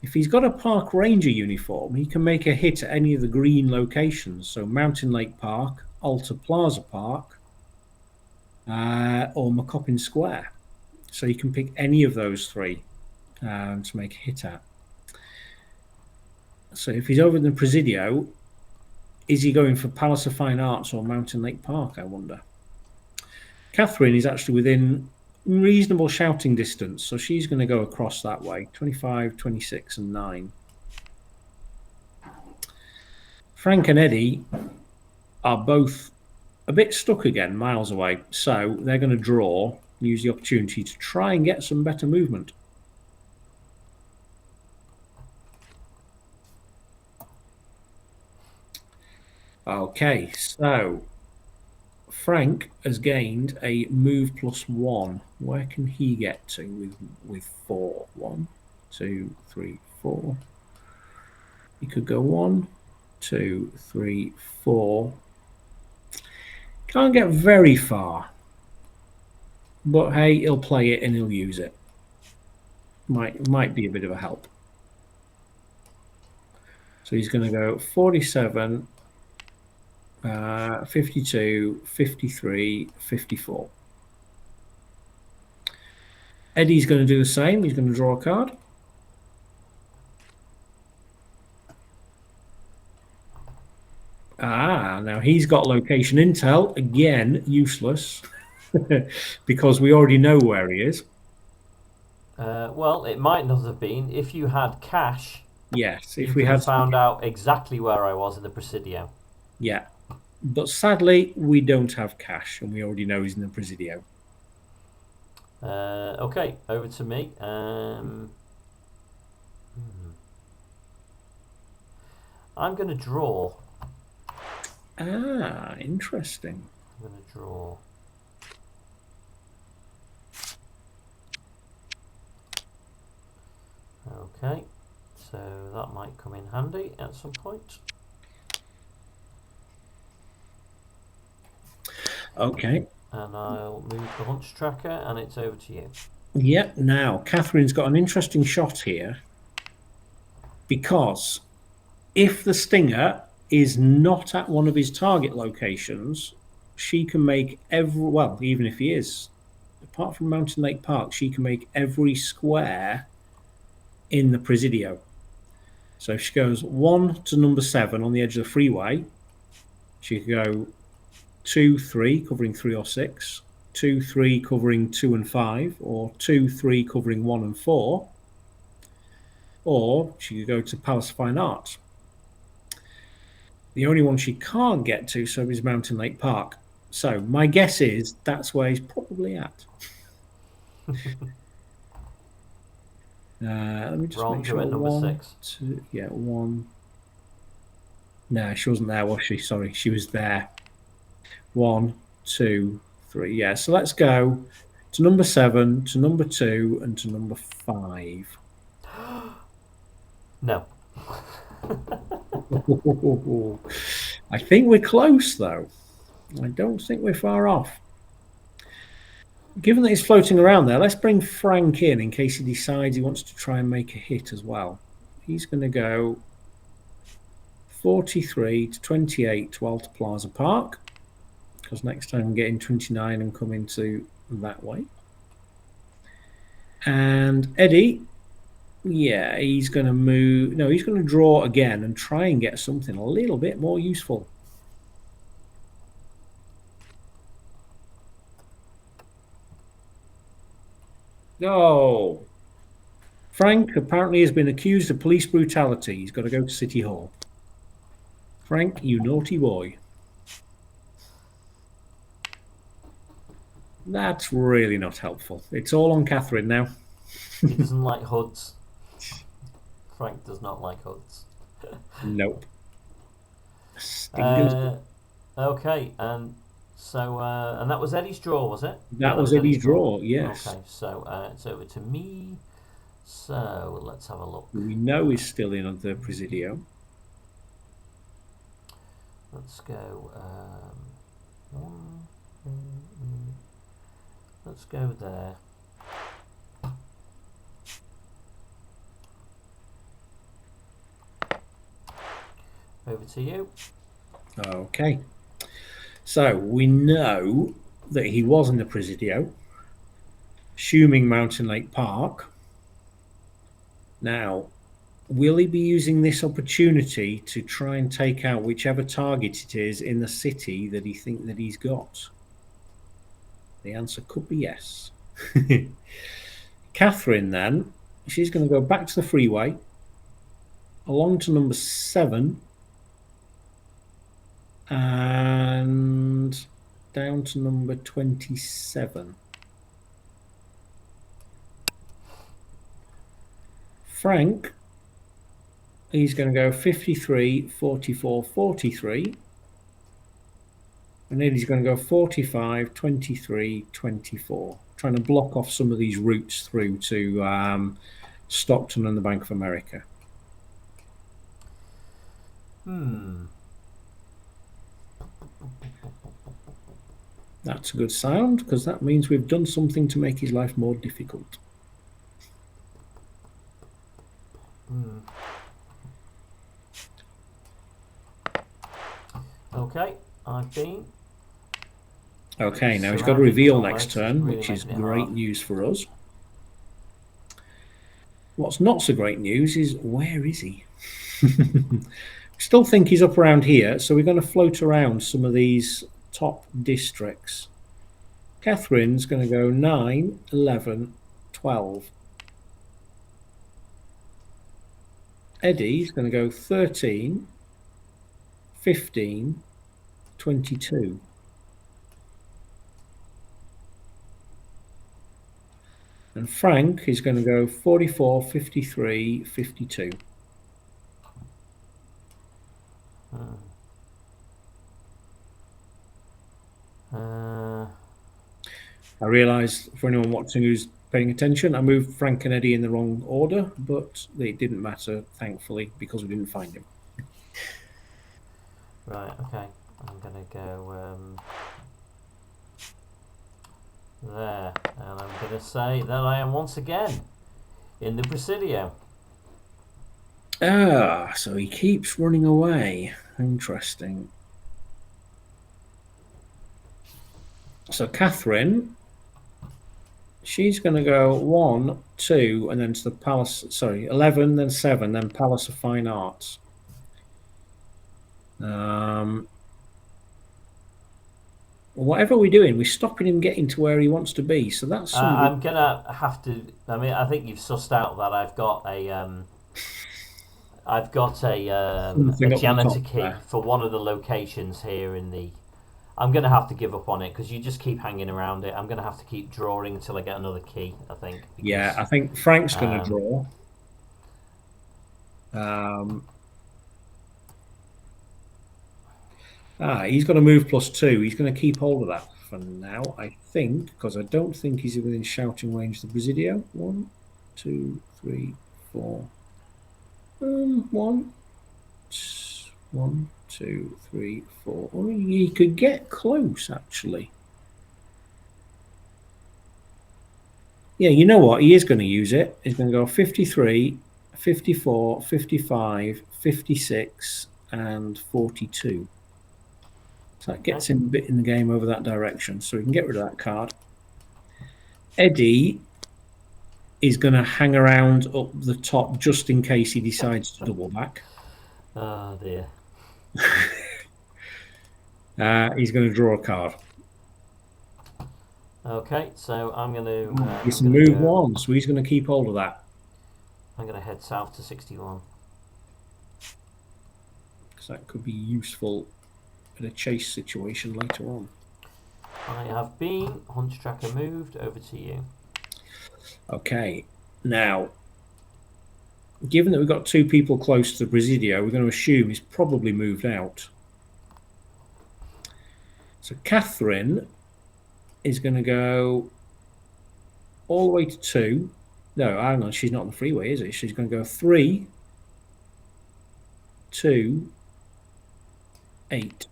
If he's got a park ranger uniform, he can make a hit at any of the green locations. So Mountain Lake Park, Alta Plaza Park, or McCoppin Square. So you can pick any of those three to make a hit at. So if he's over in the Presidio, is he going for Palace of Fine Arts or Mountain Lake Park, I wonder? Catherine is actually within reasonable shouting distance, so she's going to go across that way. 25, 26, and 9. Frank and Eddie are both a bit stuck again, miles away, so they're going to draw, use the opportunity to try and get some better movement. Okay, so Frank has gained a move +1. Where can he get to with 4? 1, 2, 3, 4. He could go 1, 2, 3, 4. Can't get very far. But hey, he'll play it and he'll use it. Might be a bit of a help. So he's going to go 47, 52, 53, 54. Eddie's going to do the same. He's going to draw a card. Now he's got location intel. Again, useless. Because we already know where he is. Well, it might not have been. If you had cash, yes, if you we had found out exactly where I was in the Presidio. Yeah, but sadly, we don't have cash, and we already know he's in the Presidio. Okay, over to me. I'm going to draw. Interesting. I'm going to draw. Okay, so that might come in handy at some point. Okay. And I'll move the hunch tracker, and it's over to you. Yep. Now, Catherine's got an interesting shot here, because if the stinger is not at one of his target locations, she can make well, even if he is, apart from Mountain Lake Park, she can make every square in the Presidio. So if she goes 1 to number 7 on the edge of the freeway, she could go 2, 3, covering 3 or 6, 2, 3, covering 2 and 5, or 2, 3, covering 1 and 4, or she could go to Palace of Fine Arts. The only one she can't get to so is Mountain Lake Park. So my guess is that's where he's probably at. Let me just make sure. At number 6. 2, yeah, 1. No, she wasn't there, was she? Sorry, she was there. 1, 2, 3. Yeah, so let's go to number 7, to number 2, and to number 5. No. I think we're close, though. I don't think we're far off. Given that he's floating around there, let's bring Frank in case he decides he wants to try and make a hit as well. He's going to go 43 to 28 to Alta Plaza Park, because next time I'm getting 29 and come into that way. And Eddie, yeah, he's going to move. No, he's going to draw again and try and get something a little bit more useful. Oh, Frank apparently has been accused of police brutality. He's got to go to City Hall. Frank, you naughty boy. That's really not helpful. It's all on Catherine now. He doesn't like hoods. Frank does not like hoods. Nope. Okay, and so and that was Eddie's draw, was it? That was Eddie's draw, yes. Okay, so it's over to me. So let's have a look. We know he's still in on the Presidio. Let's go. Let's go there. Over to you. Okay. So we know that he was in the Presidio, assuming Mountain Lake Park. Now, will he be using this opportunity to try and take out whichever target it is in the city that he thinks that he's got? The answer could be yes. Catherine, then, she's going to go back to the freeway, along to number 7, and down to number 27. Frank, he's going to go 53, 44, 43. And then he's going to go 45, 23, 24. Trying to block off some of these routes through to Stockton and the Bank of America. That's a good sound, because that means we've done something to make his life more difficult. Okay, I've been. Okay, now he's got a reveal next turn, which is great news for us. What's not so great news is, where is he? Still think he's up around here, so we're going to float around some of these top districts. Catherine's going to go 9, 11, 12. Eddie's going to go 13, 15, 22. And Frank is going to go 44, 53, 52. I realise, for anyone watching who's paying attention. I moved Frank and Eddie in the wrong order, but it didn't matter, thankfully, because we didn't find him. Right, okay. I'm going to go there. And I'm going to say that I am once again in the Presidio. So he keeps running away. Interesting. So Catherine, she's going to go 1, 2, and then to the Palace. Sorry, 11, then 7, then Palace of Fine Arts. Whatever we're doing, we're stopping him getting to where he wants to be. So that's. I'm gonna have to. I mean, I think you've sussed out that I've got a janitor key there for one of the locations here in the. I'm going to have to give up on it because you just keep hanging around it. I'm going to have to keep drawing until I get another key, I think. Because, yeah, I think Frank's going to draw. He's got to move +2. He's going to keep hold of that for now, I think, because I don't think he's within shouting range of the Presidio. 1, 2, 3, 4. 1, 2, 3, 4. I mean, he could get close, actually. Yeah, you know what? He is going to use it. He's going to go 53, 54, 55, 56, and 42. So that gets him a bit in the game over that direction. So we can get rid of that card. Eddie is going to hang around up the top just in case he decides to double back. Oh, dear. He's going to draw a card. Okay, so I'm going to... he's move 1, so he's going to keep hold of that. I'm going to head south to 61. Because that could be useful in a chase situation later on. I have been. Hunch tracker moved. Over to you. Okay, now, given that we've got 2 people close to the Presidio, we're going to assume he's probably moved out. So Catherine is going to go all the way to 2. No, hang on, she's not on the freeway, is it? She's going to go 3, 2, 8.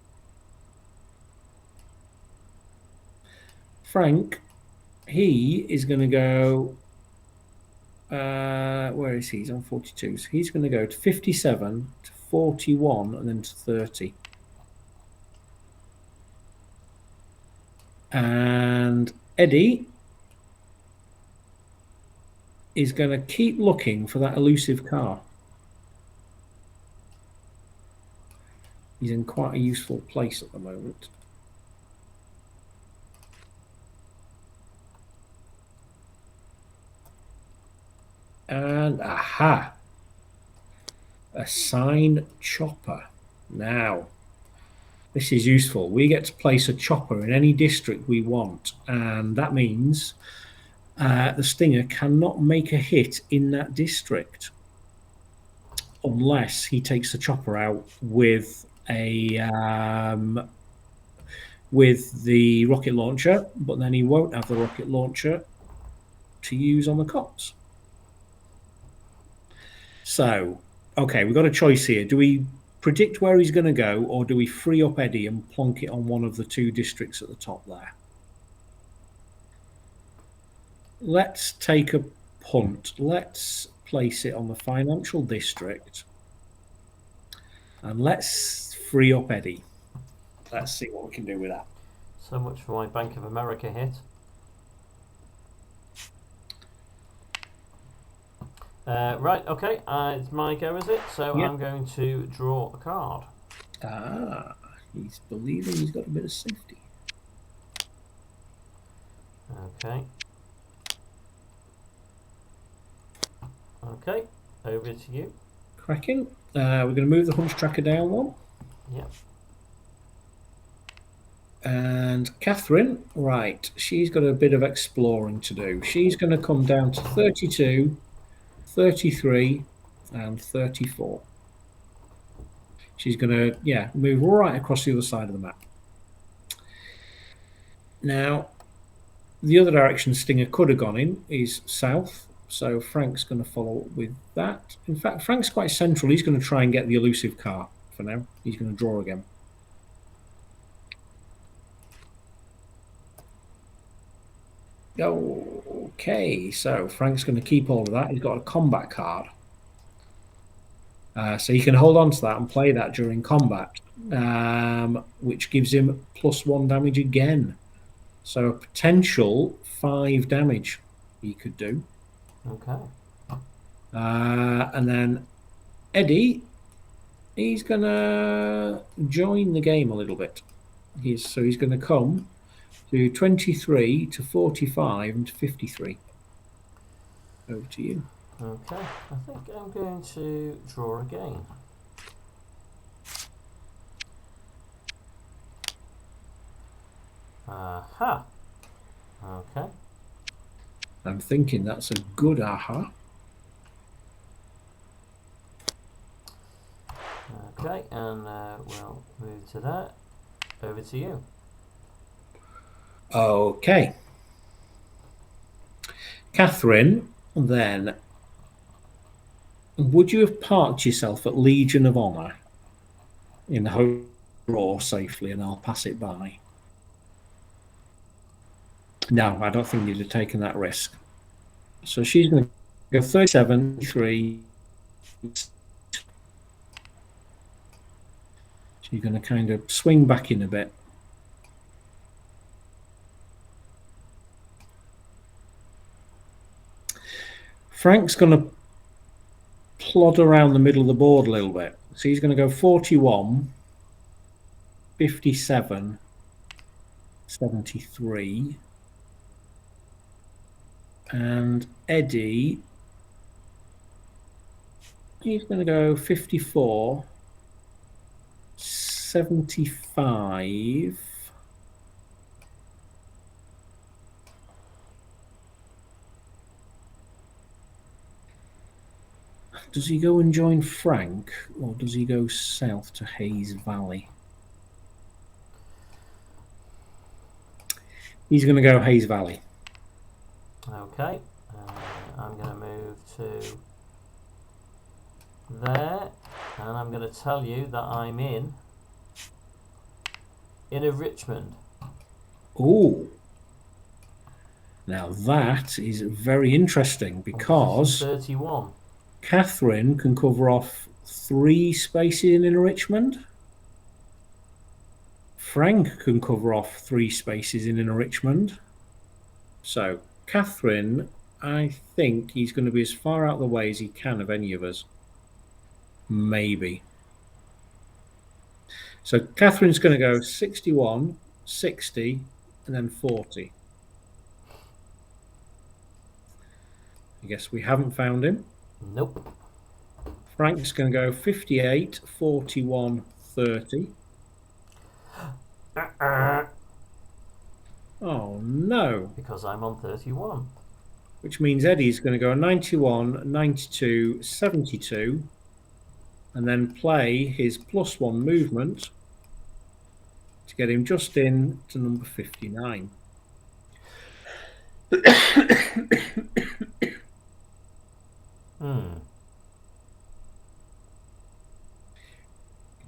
Frank, he is going to go. Where is he? He's on 42. So he's going to go to 57, to 41, and then to 30. And Eddie is going to keep looking for that elusive car. He's in quite a useful place at the moment. And aha! Assign chopper. Now, this is useful. We get to place a chopper in any district we want, and that means the Stinger cannot make a hit in that district unless he takes the chopper out with with the rocket launcher, but then he won't have the rocket launcher to use on the cops. So, okay, we've got a choice here. Do we predict where he's going to go, or do we free up Eddie and plonk it on one of the 2 districts at the top there? Let's take a punt. Let's place it on the financial district, and let's free up Eddie. Let's see what we can do with that. So much for my Bank of America hit. Right, okay, it's my go, is it? So yep. I'm going to draw a card. He's believing he's got a bit of safety. Okay. Okay, over to you. Cracking. We're going to move the hunch tracker down 1. Yep. And Catherine, right, she's got a bit of exploring to do. She's going to come down to 32, 33, and 34. She's going to, move right across the other side of the map. Now, The other direction Stinger could have gone in is south. So Frank's going to follow up with that. In fact, Frank's quite central. He's going to try and get the elusive car for now. He's going to draw again. Okay, so Frank's going to keep all of that. He's got a combat card. So he can hold on to that and play that during combat, which gives him +1 damage again. So a potential 5 damage he could do. Okay. And then Eddie, he's going to join the game a little bit. He's going to come to 23 to 45 and to 53. Over to you. Okay, I think I'm going to draw again. Aha. Okay. I'm thinking that's a good aha. Okay, and we'll move to that. Over to you. Okay. Catherine, then, would you have parked yourself at Legion of Honor in the hope to draw safely and I'll pass it by? No, I don't think you'd have taken that risk. So she's going to go 37, 3. She's going to kind of swing back in a bit. Frank's going to plod around the middle of the board a little bit. So he's going to go 41, 57, 73. And Eddie, he's going to go 54, 75. Does he go and join Frank, or does he go south to Hayes Valley? He's going to go Hayes Valley. Okay, I'm going to move to there, and I'm going to tell you that I'm in Richmond. Oh, now that is very interesting because 31. Catherine can cover off 3 spaces in Richmond. Frank can cover off 3 spaces in Richmond. So Catherine, I think he's going to be as far out of the way as he can of any of us. Maybe. So Catherine's going to go 61, 60, and then 40. I guess we haven't found him. Nope. Frank's going to go 58, 41, 30. Oh, no. Because I'm on 31. Which means Eddie's going to go 91, 92, 72, and then play his +1 movement to get him just in to number 59.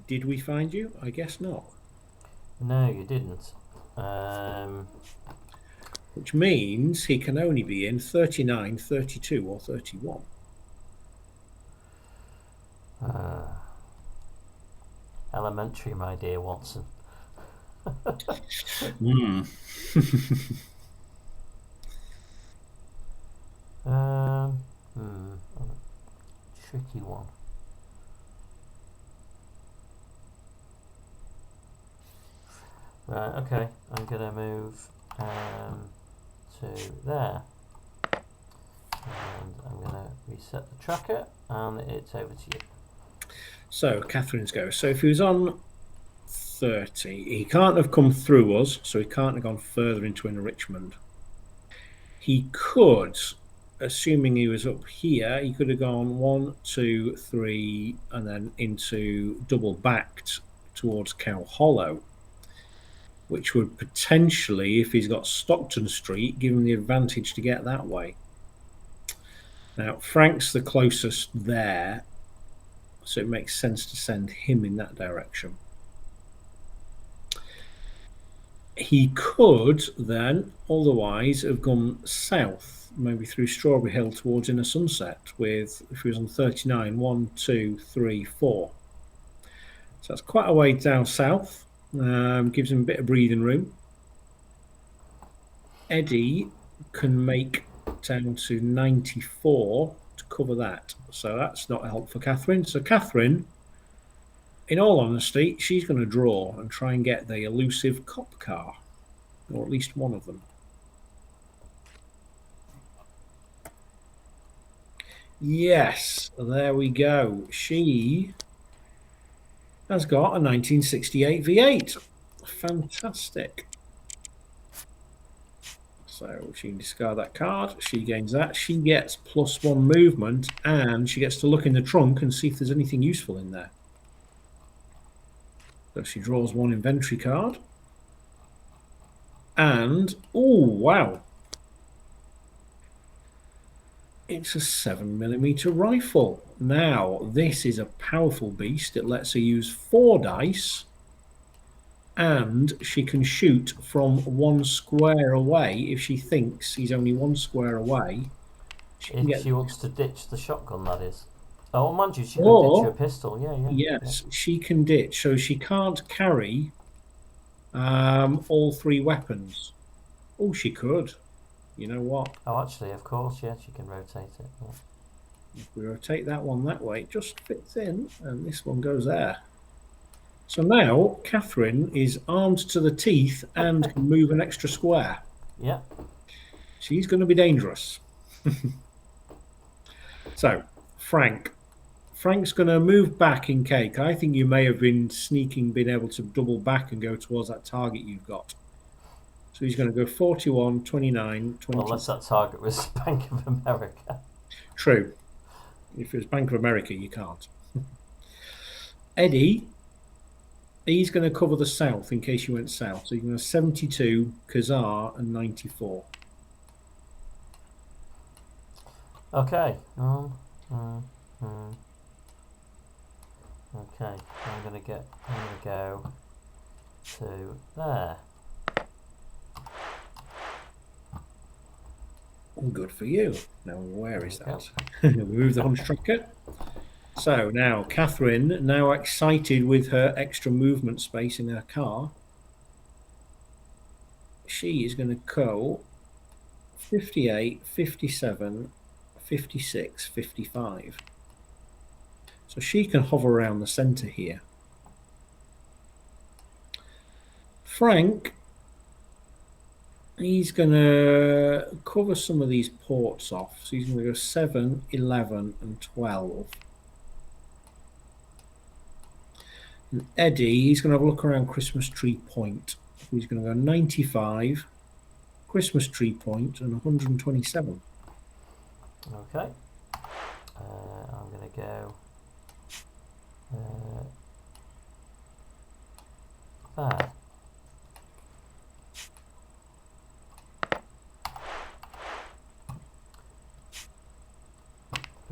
Did we find you? I guess not. No, you didn't. Which means he can only be in 39, 32, or 31. Elementary, my dear Watson. Tricky one. Right, okay, I'm going to move to there. And I'm going to reset the tracker, and it's over to you. So, Catherine's go. So, if he was on 30, he can't have come through us, so he can't have gone further into Richmond. He could, assuming he was up here, he could have gone 1, 2, 3, and then into double backed towards Cow Hollow. which would potentially, if he's got Stockton Street, give him the advantage to get that way. Now, Frank's the closest there, so it makes sense to send him in that direction. He could then otherwise have gone south, maybe through Strawberry Hill towards Inner Sunset with, if he was on 39, 1, 2, 3, 4. So that's quite a way down south, gives him a bit of breathing room. Eddie can make down to 94 to cover that. So that's not a help for Catherine. So Catherine, in all honesty, she's going to draw and try and get the elusive cop car, or at least one of them. Yes, there we go. She has got a 1968 V8. Fantastic. So she can discard that card. She gains that. She gets +1 movement, and she gets to look in the trunk and see if there's anything useful in there. So she draws 1 inventory card. And, oh, wow. It's a 7mm rifle. Now, this is a powerful beast. It lets her use 4 dice. And she can shoot from 1 square away if she thinks he's only 1 square away. If she wants to ditch the shotgun, that is. Oh, mind you, she can ditch her pistol. Yeah. Yes, she can ditch. So she can't carry all 3 weapons. Oh, she could. You know what? Oh, actually, of course, yeah, she can rotate it. Yeah. If we rotate that one that way, it just fits in, and this one goes there. So now Catherine is armed to the teeth and can move an extra square. Yeah. She's going to be dangerous. So, Frank's going to move back in cake. I think you may have been been able to double back and go towards that target you've got. So he's going to go 41, 29, 20. Well, unless that target was Bank of America. True. If it was Bank of America, you can't. Eddie, he's going to cover the south in case you went south. So you're going to 72, Kazar, and 94. Okay. Okay. I'm gonna go to there. Good for you. Now, where is that? We move the hunch tracker. So now, Catherine, now excited with her extra movement space in her car, she is going to go 58, 57, 56, 55. So she can hover around the center here. Frank, he's going to cover some of these ports off. So he's going to go 7, 11, and 12. And Eddie, he's going to have a look around Christmas Tree Point. He's going to go 95, Christmas Tree Point, and 127. Okay. I'm going to go there.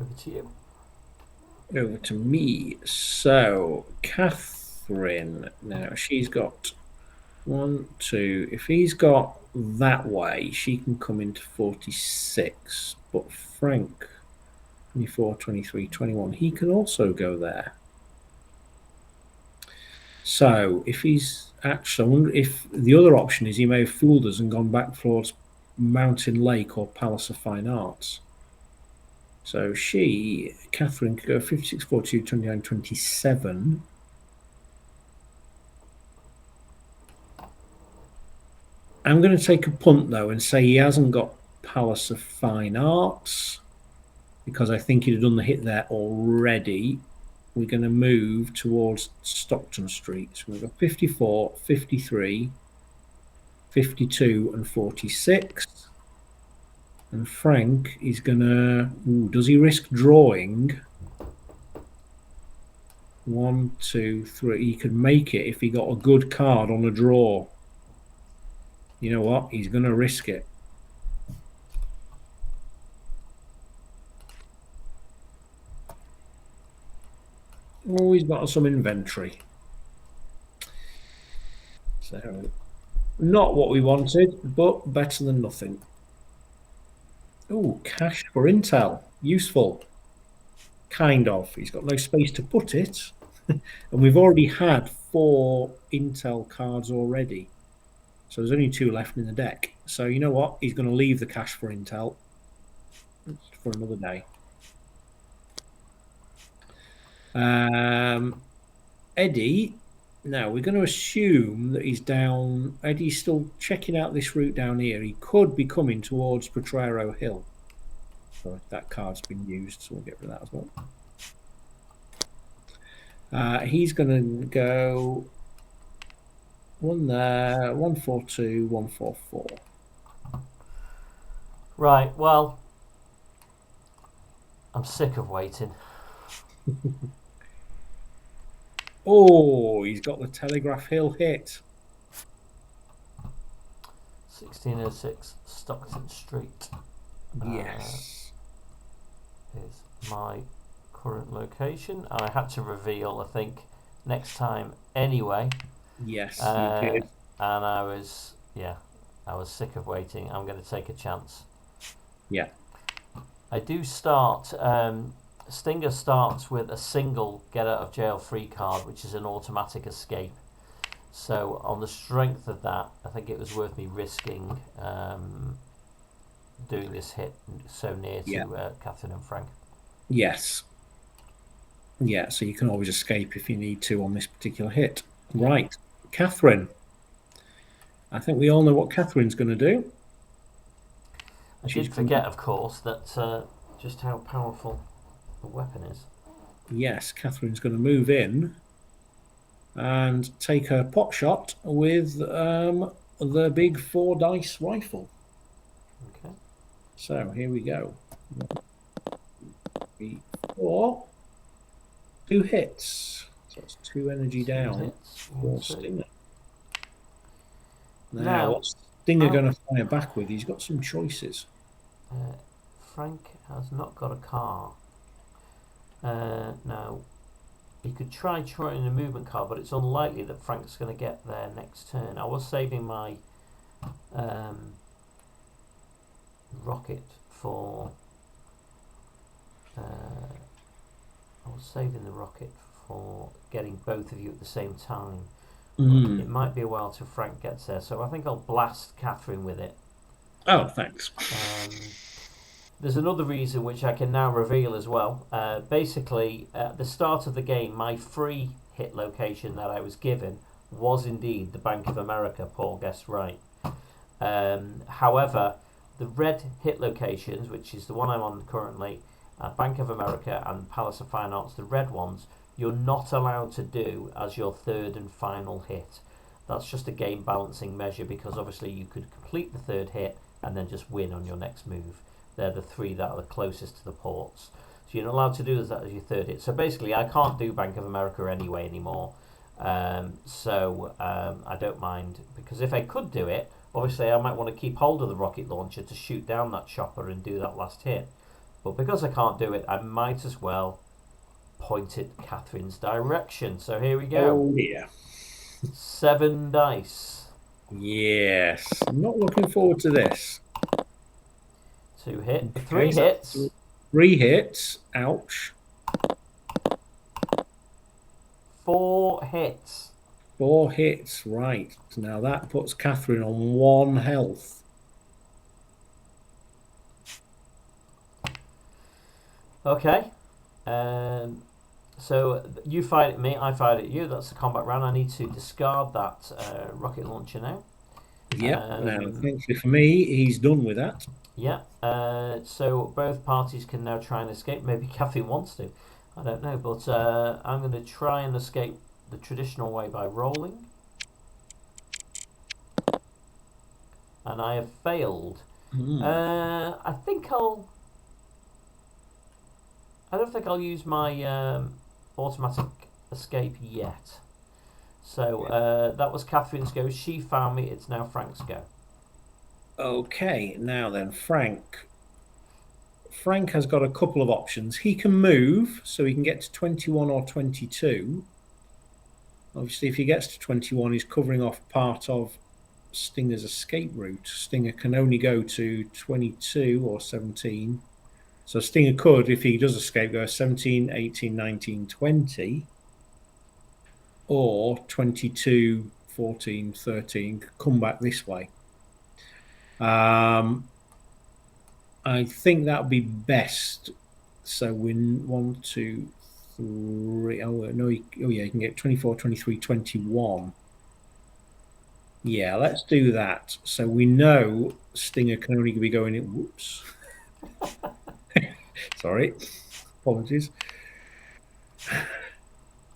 Over to you. Over to me. So, Catherine, now she's got 1, 2. If he's got that way, she can come into 46. But Frank, 24, 23, 21, he can also go there. So, if he's actually, I wonder if the other option is he may have fooled us and gone back towards Mountain Lake or Palace of Fine Arts. So Catherine, could go 56, 42, 29, 27. I'm going to take a punt, though, and say he hasn't got Palace of Fine Arts because I think he'd have done the hit there already. We're going to move towards Stockton Street. So we've got 54, 53, 52, and 46. And Frank is going to... does he risk drawing? 1, 2, 3. He could make it if he got a good card on a draw. You know what? He's going to risk it. Oh, he's got some inventory. So, not what we wanted, but better than nothing. Oh, cash for intel. Useful. Kind of. He's got no space to put it. And we've already had 4 intel cards already. So there's only 2 left in the deck. So you know what? He's going to leave the cash for intel for another day. Eddie, now we're going to assume that he's down. Eddie's still checking out this route down here. He could be coming towards Potrero Hill. So that card's been used, so we'll get rid of that as well. He's going to go 1 there, 142, 144. Right, well, I'm sick of waiting. Oh, he's got the Telegraph Hill hit. 1606 Stockton Street. Yes. Is my current location. I had to reveal, I think, next time anyway. Yes, you did. And I was sick of waiting. I'm going to take a chance. Yeah. I do start. Stinger starts with a single get out of jail free card, which is an automatic escape. So on the strength of that, I think it was worth me risking doing this hit so near to Catherine and Frank. Yes. Yeah, so you can always escape if you need to on this particular hit. Right. Catherine. I think we all know what Catherine's going to do. I did forget, of course, that just how powerful the weapon is. Yes, Catherine's going to move in and take her pot shot with the big 4 dice rifle. Okay. So here we go. 3, 4. 2 hits. So it's 2 energy down. 4 Stinger. Now, what's Stinger going to fire back with? He's got some choices. Frank has not got a car. Now, he could try throwing a movement card, but it's unlikely that Frank's going to get there next turn. I was saving my rocket for. I was saving the rocket for getting both of you at the same time. It might be a while till Frank gets there, so I think I'll blast Catherine with it. Oh, thanks. There's another reason which I can now reveal as well. Basically, at the start of the game, my free hit location that I was given was indeed the Bank of America. Paul guessed right. However, the red hit locations, which is the one I'm on currently, Bank of America and Palace of Fine Arts, the red ones, you're not allowed to do as your third and final hit. That's just a game balancing measure, because obviously you could complete the third hit and then just win on your next move. They're the 3 that are the closest to the ports. So you're not allowed to do that as your third hit. So basically I can't do Bank of America anyway anymore. So I don't mind, because if I could do it, obviously I might want to keep hold of the rocket launcher to shoot down that chopper and do that last hit. But because I can't do it, I might as well point it Catherine's direction. So here we go. Oh dear. 7 dice. Yes. I'm not looking forward to this. 2 hits. 3 hits. 3 hits. Ouch. 4 hits. 4 hits. Right. So now that puts Catherine on 1 health. Okay. So you fired at me, I fired at you. That's the combat round. I need to discard that rocket launcher now. Yeah. Now, thankfully for me, he's done with that. Yeah. So both parties can now try and escape. Maybe Catherine wants to. I don't know. But I'm going to try and escape the traditional way by rolling. And I have failed. I don't think I'll use my automatic escape yet. So that was Catherine's go. She found me. It's now Frank's go. Okay, now then, Frank. Frank has got a couple of options. He can move, so he can get to 21 or 22. Obviously, if he gets to 21, he's covering off part of Stinger's escape route. Stinger can only go to 22 or 17. So Stinger could, if he does escape, go 17, 18, 19, 20, or 22, 14, 13, come back this way. I think that would be best. So win 1, 2, 3. Oh, no. Oh, yeah, you can get 24, 23, 21. Yeah, let's do that. So we know Stinger can only be going in. Whoops. Sorry. Apologies.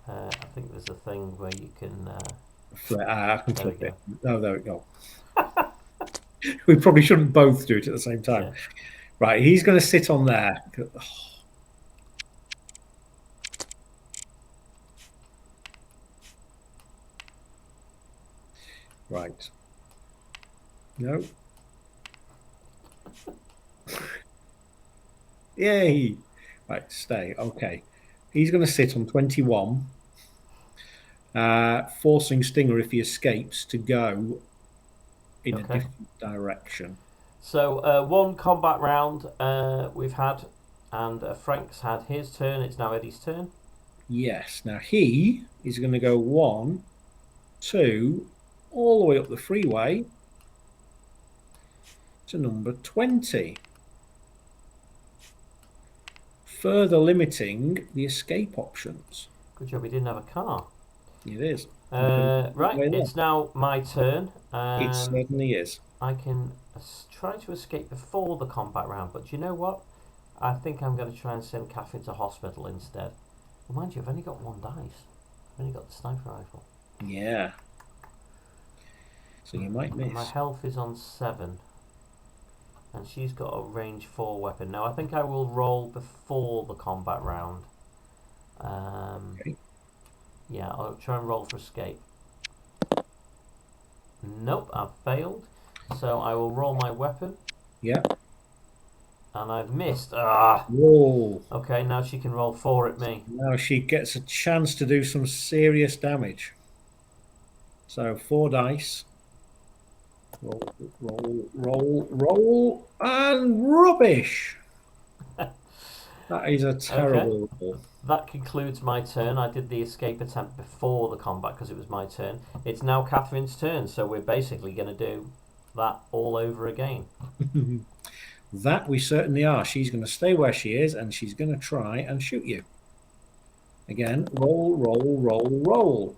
I think there's a thing where you can. I can There we click go. it. Oh, there we go. We probably shouldn't both do it at the same time. Yeah. Right, he's going to sit on there. Right. No. Yay. Right, stay. Okay. He's going to sit on 21, forcing Stinger, if he escapes, to go in a Okay. different direction. So one combat round we've had, and Frank's had his turn. It's now Eddie's turn. Yes. Now he is going to go 1, 2, all the way up the freeway to number 20, further limiting the escape options. Good job he didn't have a car. It is. Right, it's now my turn. It certainly is. I can try to escape before the combat round, but you know what? I think I'm going to try and send Catherine to hospital instead. Well, mind you, I've only got 1 dice. I've only got the sniper rifle. Yeah. So you might miss. My health is on 7. And she's got a range 4 weapon. Now, I think I will roll before the combat round. Okay. Yeah, I'll try and roll for escape. Nope, I've failed. So I will roll my weapon. Yeah. And I've missed. Ah! Whoa. Okay, now she can roll 4 at me. Now she gets a chance to do some serious damage. So 4 dice. Roll, roll, roll, roll, and rubbish. That is a terrible roll. That concludes my turn. I did the escape attempt before the combat because it was my turn. It's now Catherine's turn, so we're basically going to do that all over again. That we certainly are. She's going to stay where she is, and she's going to try and shoot you. Again, roll, roll, roll, roll.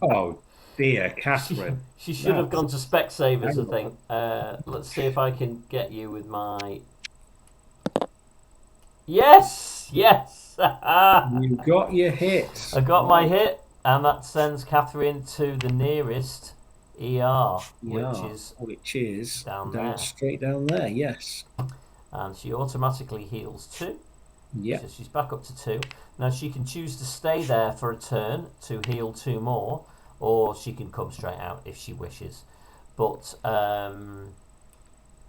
Oh dear, Catherine. She should have gone to Specsavers, I think. Let's see if I can get you with my... Yes! Yes! You got your hit. I got my hit, and that sends Catherine to the nearest ER, which is down there. Straight down there, yes. And she automatically heals 2. Yeah. So she's back up to 2. Now she can choose to stay there for a turn to heal 2 more, or she can come straight out if she wishes. But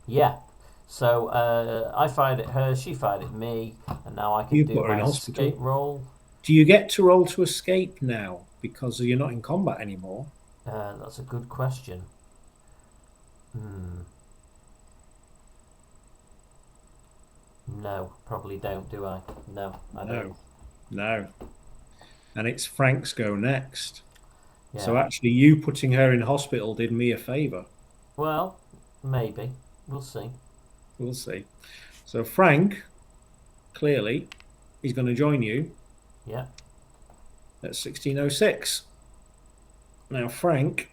yeah. So I fired at her, she fired at me, and now I can do my escape roll. Do you get to roll to escape now because you're not in combat anymore? That's a good question. No, probably don't, do I? No, I don't. No. And it's Frank's go next. Yeah. So actually you putting her in hospital did me a favour. Well, maybe. We'll see. We'll see. So Frank, clearly, he's going to join you. Yeah. At 1606. Now Frank,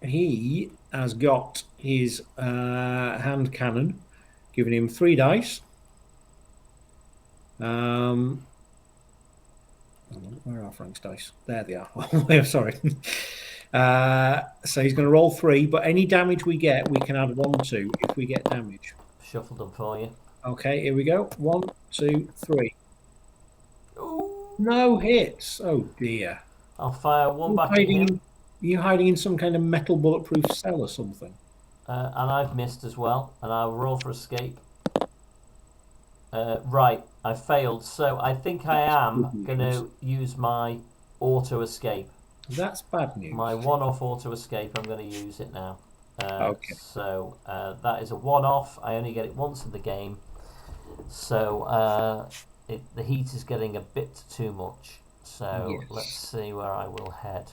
he has got his hand cannon, giving him 3 dice. Where are Frank's dice? There they are. Sorry. So he's going to roll 3, but any damage we get, we can add 1 to if we get damage. Shuffled them for you. Okay, here we go. 1, 2, 3. Ooh. No hits. Oh dear. I'll fire 1 back at him. Are you hiding in some kind of metal bulletproof cell or something? And I've missed as well. And I'll roll for escape. Right, I failed. So I think I am going to use my auto escape. That's bad news. My one-off auto escape. I'm going to use it now. Okay. So that is a one-off. I only get it once in the game. So the heat is getting a bit too much. So Yes. let's see where I will head.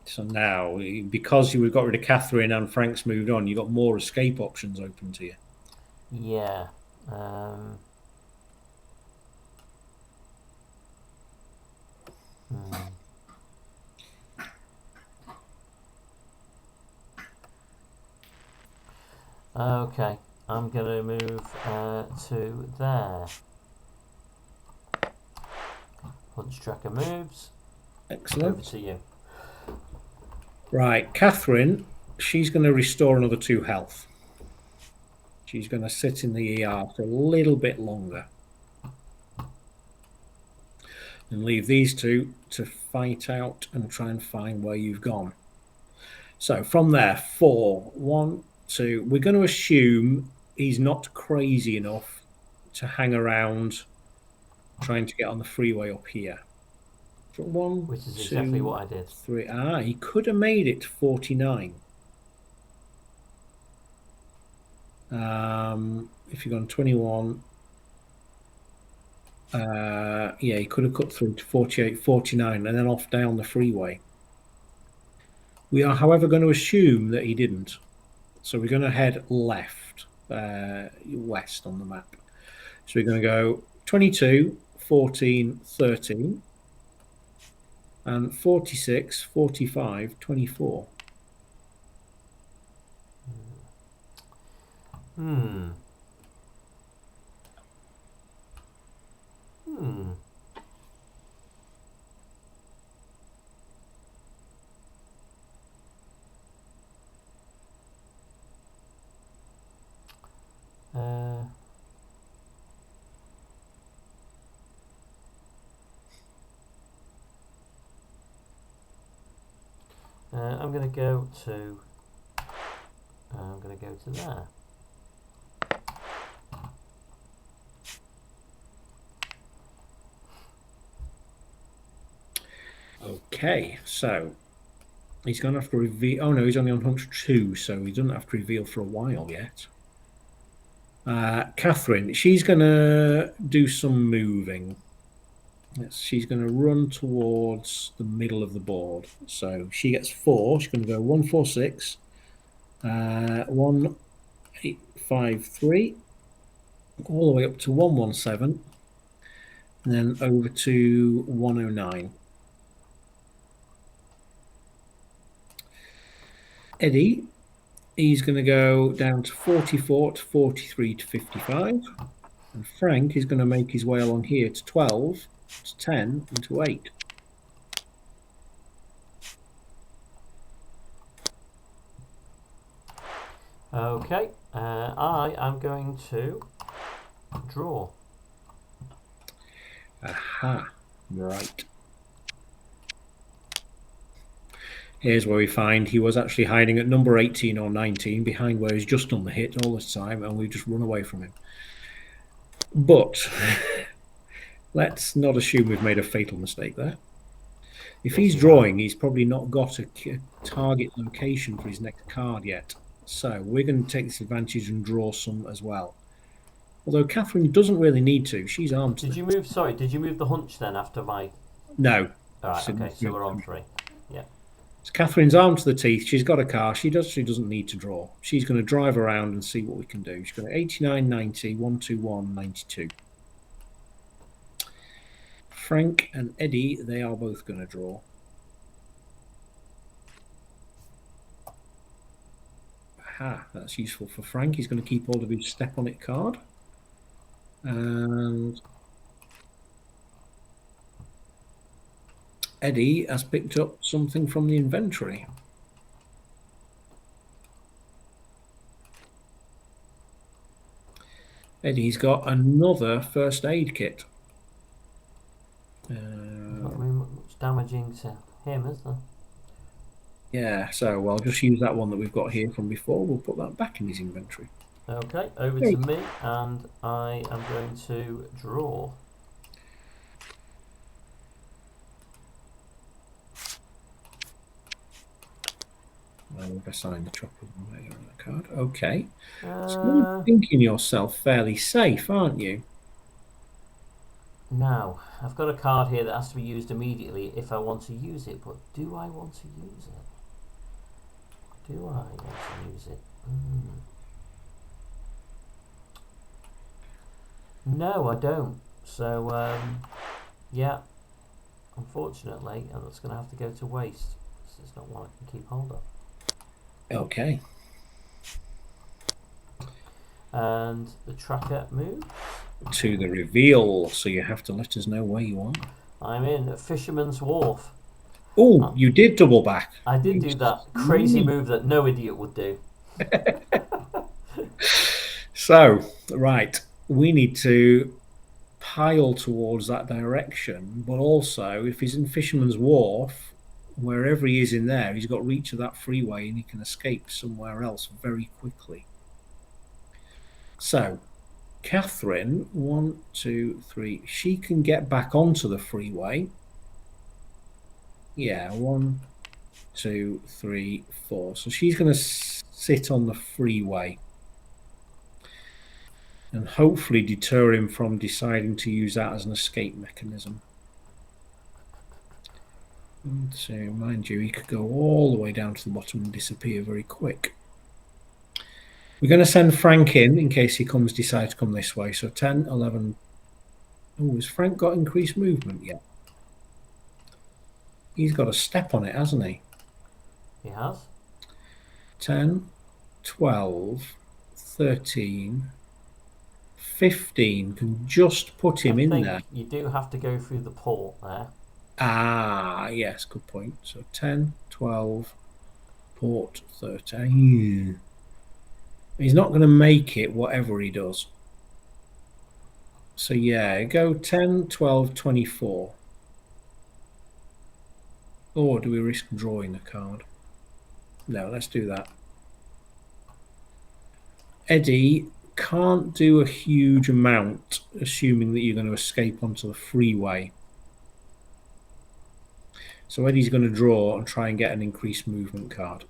So now, because you've got rid of Catherine and Frank's moved on, you've got more escape options open to you. Yeah. Okay, I'm going to move to there. Punch tracker moves. Excellent. Over to you. Right, Catherine, she's going to restore another 2 health. She's going to sit in the ER for a little bit longer. And leave these two to fight out and try and find where you've gone. So from there, 4, 1, 2. We're going to assume he's not crazy enough to hang around trying to get on the freeway up here. 1, Which is 2, exactly what I did. 3. He could have made it to 49. If you're on 21, yeah, he could have cut through to 48, 49, and then off down the freeway. We are, however, going to assume that he didn't. So we're going to head left, west on the map. So we're going to go 22, 14, 13, and 46, 45, 24. I'm going to go to. I'm going to go to there. Okay, so he's going to have to reveal. Oh no, he's only on hunch 2, so he doesn't have to reveal for a while yet. Catherine, she's going to do some moving. She's going to run towards the middle of the board. So she gets 4. She's going to go 1, 4, 6, 1, 8, 5, 3, all the way up to 117, and then over to 109. Eddie, he's going to go down to 44 to 43 to 55. And Frank is going to make his way along here to 12, to 10, and to 8. Okay, I am going to draw. Aha, right. Here's where we find he was actually hiding at number 18 or 19, behind where he's just done the hit all this time, and we've just run away from him. But let's not assume we've made a fatal mistake there. If he's drawing, he's probably not got a target location for his next card yet. So we're going to take this advantage and draw some as well. Although Catherine doesn't really need to. She's armed. Did you move? Sorry, did you move the hunch then after my? No. All right. Okay. So we're on 3. Yeah. So Catherine's armed to the teeth. She's got a car. She doesn't need to draw. She's going to drive around and see what we can do. She's got 89, 90, 121, 92. Frank and Eddie, they are both going to draw. Aha, that's useful for Frank. He's going to keep hold of his step on it card. And Eddie has picked up something from the inventory. Eddie's got another first aid kit. Not really much damaging to him, is there? Yeah, so I'll just use that one that we've got here from before. We'll put that back in his inventory. Okay, over Hey. to me, and I am going to draw. I'll assign the chopper later on that card. Okay. So you're Uh, thinking yourself fairly safe, aren't you? Now, I've got a card here that has to be used immediately if I want to use it, but do I want to use it? Do I want to use it? No, I don't. So, yeah, unfortunately, that's going to have to go to waste. This is not one I can keep hold of. Okay. And the tracker moves. To the reveal, so you have to let us know where you are. I'm in Fisherman's Wharf. Oh, you did double back. I did do that crazy move that no idiot would do. So, right, we need to pile towards that direction, but also if he's in Fisherman's Wharf, wherever he is in there, he's got reach of that freeway and he can escape somewhere else very quickly. So, Catherine, 1, 2, 3, she can get back onto the freeway. Yeah, 1, 2, 3, 4. So she's going to sit on the freeway and hopefully deter him from deciding to use that as an escape mechanism. And so, mind you, he could go all the way down to the bottom and disappear very quick. We're going to send Frank in case he decides to come this way. So 10, 11. Oh, has Frank got increased movement yet? He's got a step on it, hasn't he? He has. 10, 12, 13, 15 can just put him in there. You do have to go through the port there. Ah, yes, good point. So 10, 12, port 13. He's not going to make it whatever he does. So yeah, go 10, 12, 24. Or do we risk drawing a card? No, let's do that. Eddie can't do a huge amount, assuming that you're going to escape onto the freeway. So Eddie's going to draw and try and get an increased movement card.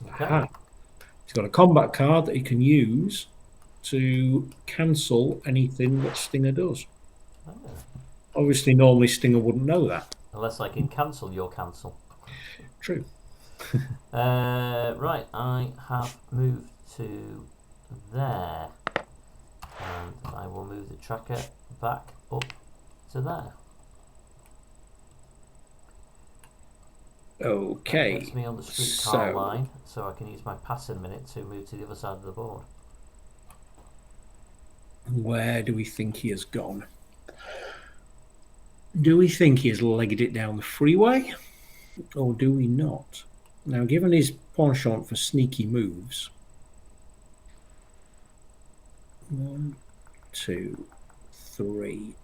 Okay. Aha. He's got a combat card that he can use to cancel anything that Stinger does. Oh. Obviously, normally Stinger wouldn't know that. Unless I can cancel your cancel. True. Right, I have moved to there. And I will move the tracker back up to there. Okay. That gets me on the streetcar line, so I can use my passing minute to move to the other side of the board. Where do we think he has gone? Do we think he has legged it down the freeway? Or do we not? Now, given his penchant for sneaky moves, 1, 2, 3.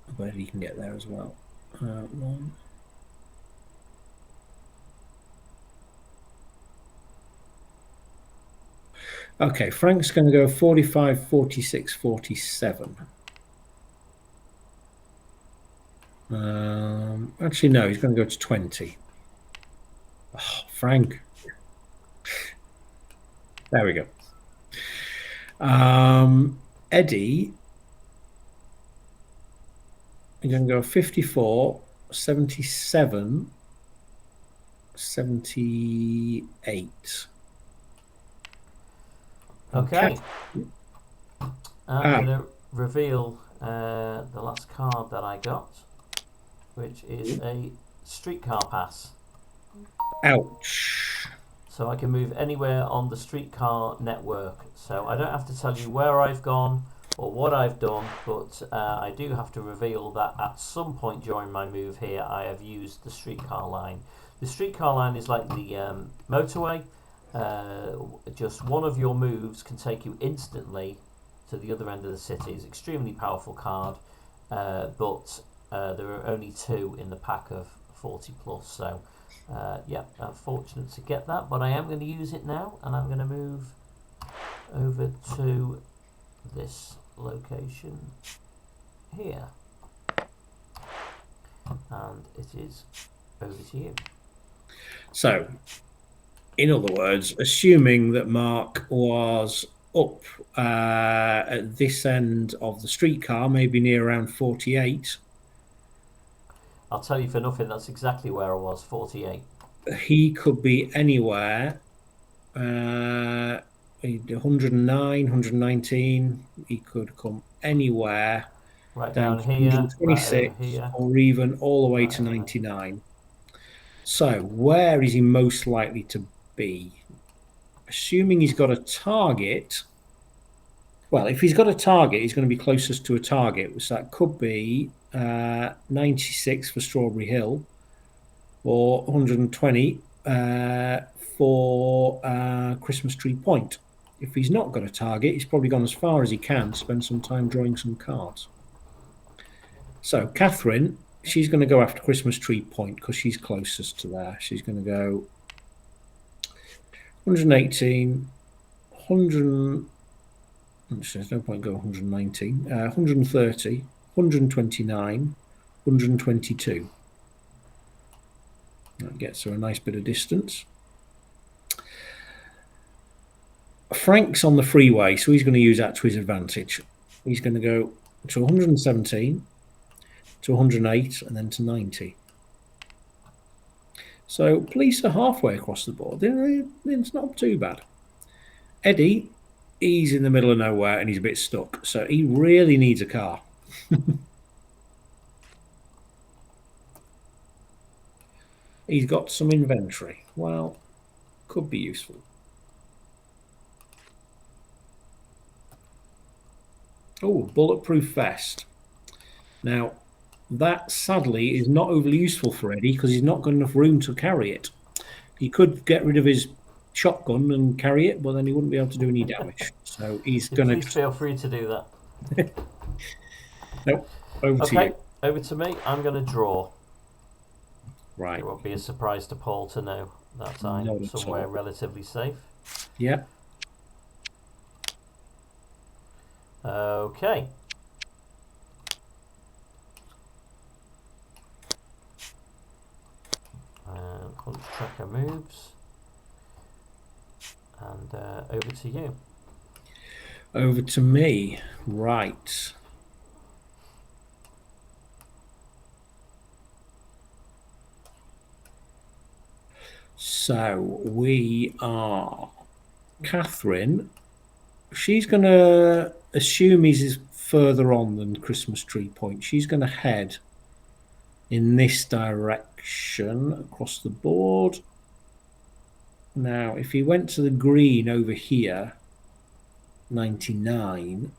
I bet he can get there as well. 1. Okay, Frank's going to go 45, 46, 47. Actually, no, he's going to go to 20. Oh, Frank. There we go. Eddie, you're going to go 54, 77, 78. Okay. I'm going to reveal the last card that I got, which is a streetcar pass. Ouch. So I can move anywhere on the streetcar network. So I don't have to tell you where I've gone or what I've done, but I do have to reveal that at some point during my move here I have used the streetcar line. The streetcar line is like the motorway. Just one of your moves can take you instantly to the other end of the city. It's an extremely powerful card, but there are only 2 in the pack of 40 plus. So yeah, I'm fortunate to get that, but I am going to use it now, and I'm going to move over to this location here, and it is over to you. So, in other words, assuming that Mark was up at this end of the streetcar, maybe near around 48, I'll tell you for nothing, that's exactly where I was, 48. he could be anywhere 109, 119. He could come anywhere Right down down to here, right 126 over here. or even all the way Right to over there. 99. So, where is he most likely to be? Assuming he's got a target. Well, if he's got a target, he's going to be closest to a target. So that could be 96 for Strawberry Hill or 120 for Christmas Tree Point. If he's not got a target, he's probably gone as far as he can, spend some time drawing some cards. So Catherine, she's going to go after Christmas Tree Point because she's closest to there. She's going to go 118, 100. There's no point going 119, 130, 129, 122. That gets her a nice bit of distance. Frank's on the freeway, so he's going to use that to his advantage. He's going to go to 117, to 108, and then to 90. So police are halfway across the board. It's not too bad. Eddie, he's in the middle of nowhere and he's a bit stuck, so he really needs a car. He's got some inventory. Well, could be useful. Oh, bulletproof vest. Now, that sadly is not overly useful for Eddie because he's not got enough room to carry it. He could get rid of his shotgun and carry it, but then he wouldn't be able to do any damage. So he's going to. Please feel free to do that. Nope. Over to you. Over to me. I'm going to draw. Right. It won't be a surprise to Paul to know that I'm somewhere relatively safe. Yeah. Okay. Hunt tracker moves. And over to you. Over to me. Right. So we are Catherine. She's going to assume he's further on than Christmas Tree Point. She's going to head in this direction across the board. Now, if he went to the green over here, 99,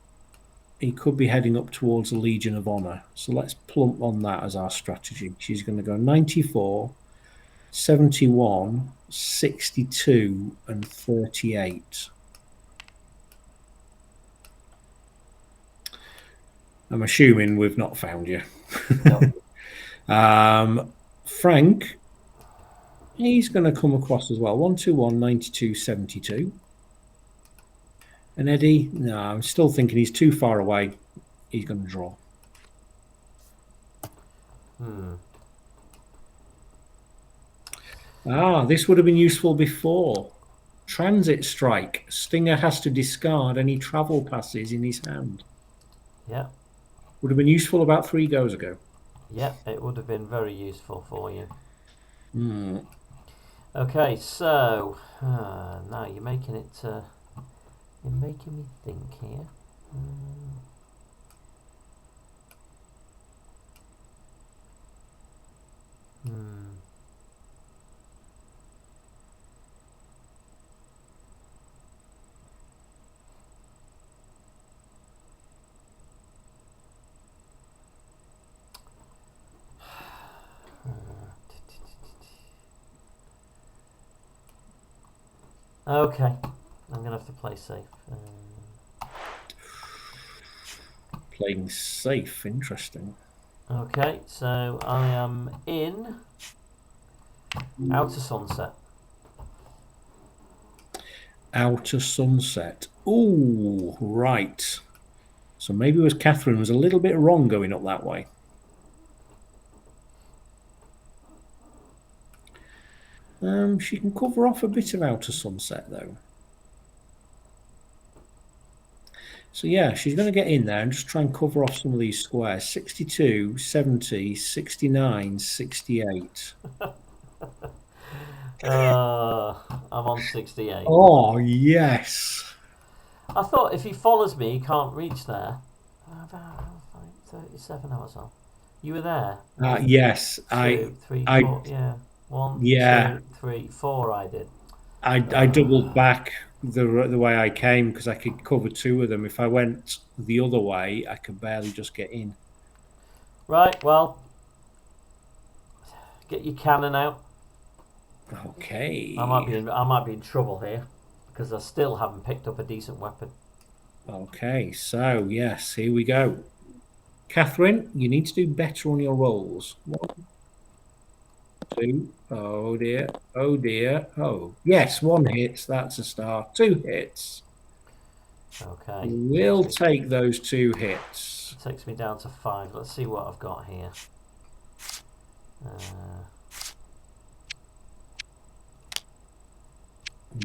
he could be heading up towards the Legion of Honor. So let's plump on that as our strategy. She's going to go 94, 71, 62, and 38. I'm assuming we've not found you. No. Frank, he's going to come across as well. 121, 92, 72. And Eddie, no, I'm still thinking he's too far away. He's going to draw. This would have been useful before. Transit strike. Stinger has to discard any travel passes in his hand. Yeah. Would have been useful about 3 goes ago. Yeah, it would have been very useful for you. Okay, so now you're making it. You're making me think here. Okay, I'm gonna have to play safe. playing safe. Interesting. Okay, so I am in Outer Sunset. Outer Sunset. Ooh, right. So maybe it was Catherine was a little bit wrong going up that way. She can cover off a bit of Outer Sunset, though. So yeah, she's going to get in there and just try and cover off some of these squares. 62, 70, 69, 68. I'm on 68. Oh, yes. I thought if he follows me, he can't reach there. About 37 hours on. You were there? Yes, Two, three, I, four. Yeah. One, yeah, 2, 3, 4. I did. I doubled back the way I came because I could cover two of them. If I went the other way, I could barely just get in. Right. Well, get your cannon out. Okay. I might be in trouble here because I still haven't picked up a decent weapon. Okay. So yes, here we go. Catherine, you need to do better on your rolls. 1, 2. Oh dear. Oh dear. Oh yes, 1 hit. That's a start. 2 hits. Okay. We'll take those 2 hits. It takes me down to 5. Let's see what I've got here.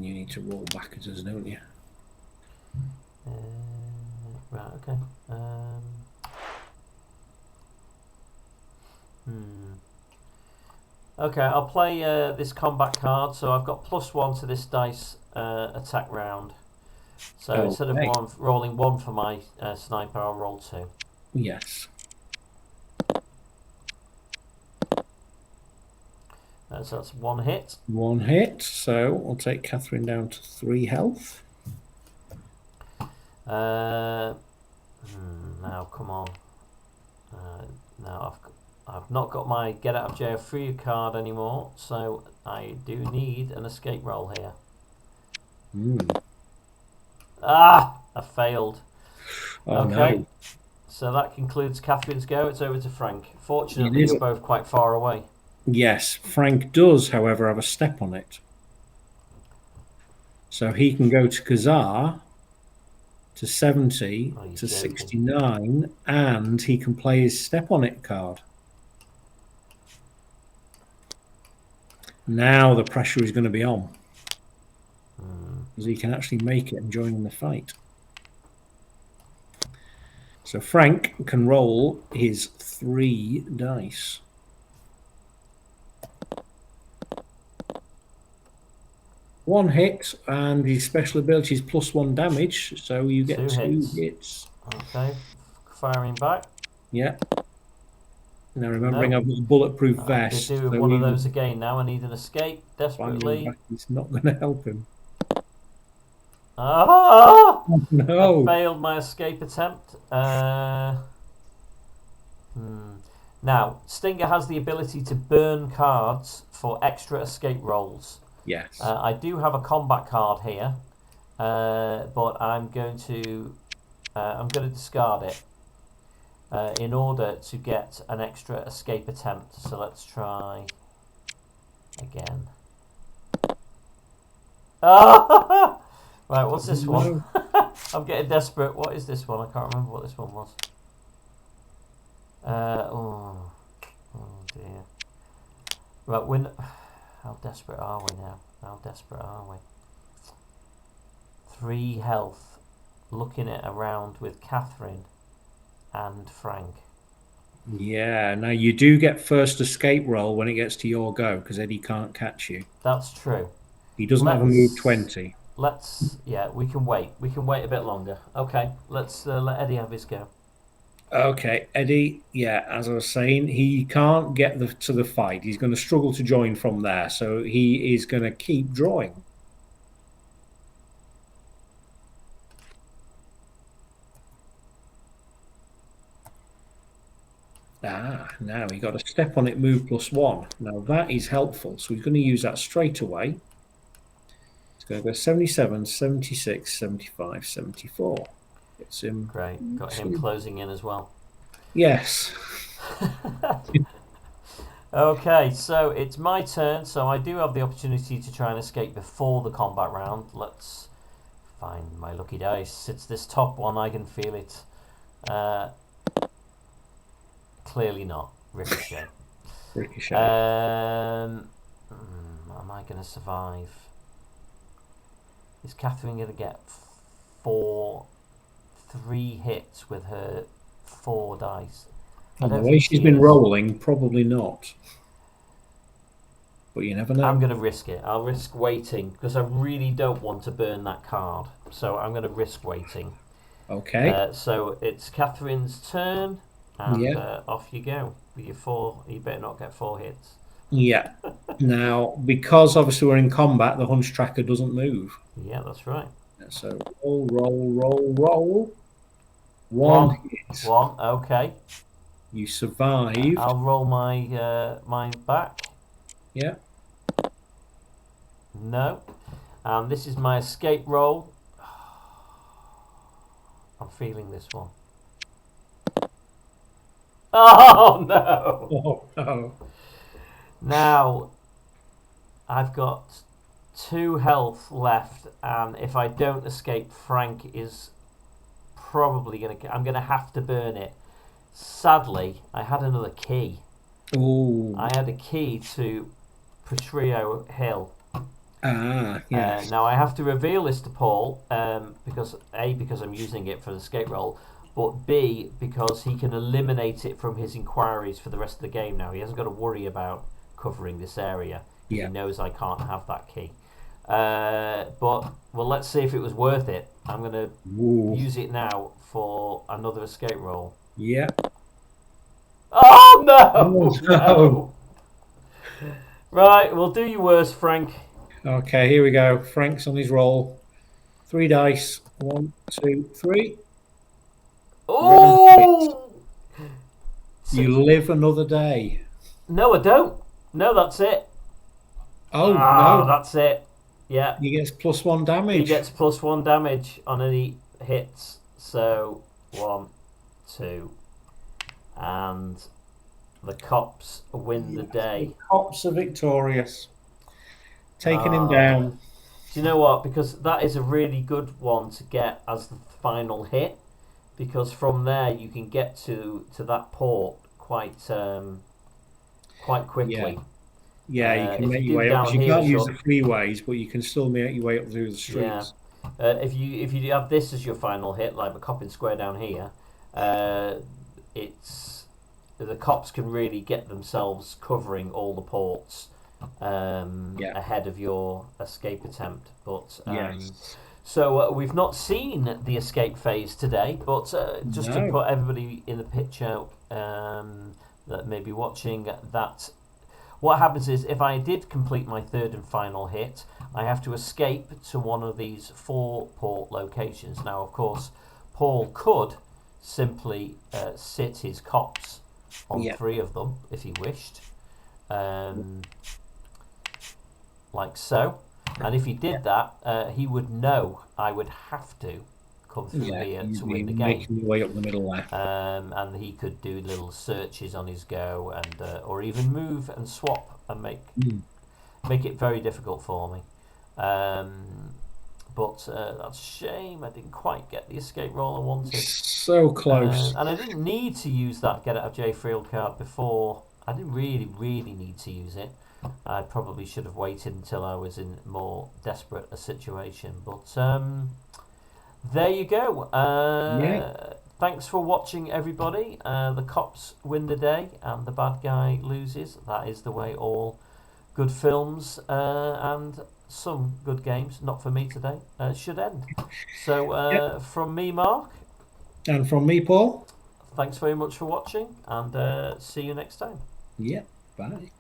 You need to roll back at us, don't you? Right. Okay. Okay, I'll play this combat card. So I've got +1 to this dice attack round. So instead of rolling 1 for my sniper, I'll roll 2. Yes. So that's 1 hit. 1 hit. So I'll take Catherine down to 3 health. Now, come on. Now I've not got my get out of jail free card anymore, so I do need an escape roll here. I failed. Oh, okay. No. So that concludes Catherine's go. It's over to Frank. Fortunately, you're both quite far away. Yes, Frank does, however, have a step on it. So he can go to Kazar to 70 to 69, and he can play his step on it card. Now the pressure is going to be on. Because he can actually make it and join in the fight. So Frank can roll his 3 dice. One hit, and his special ability is +1 damage, so you get 2 hits. Okay, firing back. Yeah. Now remembering I've got a bulletproof vest. I'm do one of those again now. I need an escape desperately. It's not going to help him. Ah! No. I failed my escape attempt. Now, Stinger has the ability to burn cards for extra escape rolls. Yes. I do have a combat card here, but I'm going to discard it in order to get an extra escape attempt. So let's try again. Ah! Right, what's this one? I'm getting desperate. What is this one? I can't remember what this one was. Oh dear. Right, how desperate are we now? How desperate are we? 3 health. Looking at around with Catherine and Frank. Yeah, now you do get first escape roll when it gets to your go, because Eddie can't catch you. That's true. He doesn't have a move 20. We can wait. We can wait a bit longer. Okay, let's let Eddie have his go. Okay, Eddie, yeah, as I was saying, he can't get to the fight. He's going to struggle to join from there, so he is going to keep drawing. Now he got a step on it, move +1. Now that is helpful, so he's going to use that straight away. He's going to go 77, 76, 75, 74. It's Great. Got him closing in as well. Yes. Okay, so it's my turn. So I do have the opportunity to try and escape before the combat round. Let's find my lucky dice. It's this top one. I can feel it. Clearly not. Ricochet. Ricochet. Am I going to survive? Is Catherine going to get 3 hits with her 4 dice? And the way she's been rolling, probably not. But you never know. I'm going to risk it. I'll risk waiting because I really don't want to burn that card. So I'm going to risk waiting. Okay. So it's Catherine's turn, and off you go with your 4. You better not get 4 hits. Yeah. Now, because obviously we're in combat, the hunch tracker doesn't move. Yeah, that's right. So roll. 1 hit. 1. Okay. You survived. I'll roll my mine back. Yeah. No. And this is my escape roll. I'm feeling this one. Oh no! Oh no. Now, I've got 2 health left, and if I don't escape, Frank is probably I'm gonna have to burn it. Sadly, I had another key. Ooh. I had a key to Petrio Hill. Yes. Now I have to reveal this to Paul because I'm using it for the escape roll, but B, because he can eliminate it from his inquiries for the rest of the game now. He hasn't got to worry about covering this area. Yeah. He knows I can't have that key. Let's see if it was worth it. I'm going to use it now for another escape roll. Yeah. Oh no! No! Right, well, do your worst, Frank. Okay, here we go. Frank's on his roll. 3 dice. 1, 2, 3. Oh! You live another day. No, I don't. No, that's it. Oh, no. That's it. Yeah. He gets +1 damage. He gets +1 damage on any hits. So, 1, 2. And the cops win the day. The cops are victorious. Taking him down. Do you know what? Because that is a really good one to get as the final hit. Because from there you can get to that port quite quickly. Yeah, you can make your way up. You can't use the freeways, but you can still make your way up through the streets. Yeah. If you have this as your final hit, like the Coppin Square down here, it's the cops can really get themselves covering all the ports ahead of your escape attempt. But so we've not seen the escape phase today, but just to put everybody in the picture that may be watching, that what happens is if I did complete my 3rd and final hit, I have to escape to one of these 4 port locations. Now, of course, Paul could simply sit his cops on 3 of them if he wished, like so. And if he did that, he would know I would have to come through here to win the game. Making your way up the middle there. And he could do little searches on his go, and or even move and swap and make it very difficult for me. But that's a shame. I didn't quite get the escape roll I wanted. So close. And I didn't need to use that get out of jail free card before. I didn't really need to use it. I probably should have waited until I was in more desperate a situation. But there you go. Thanks for watching, everybody. The cops win the day and the bad guy loses. That is the way all good films and some good games, not for me today, should end. So from me, Mark. And from me, Paul. Thanks very much for watching, and see you next time. Yeah, bye.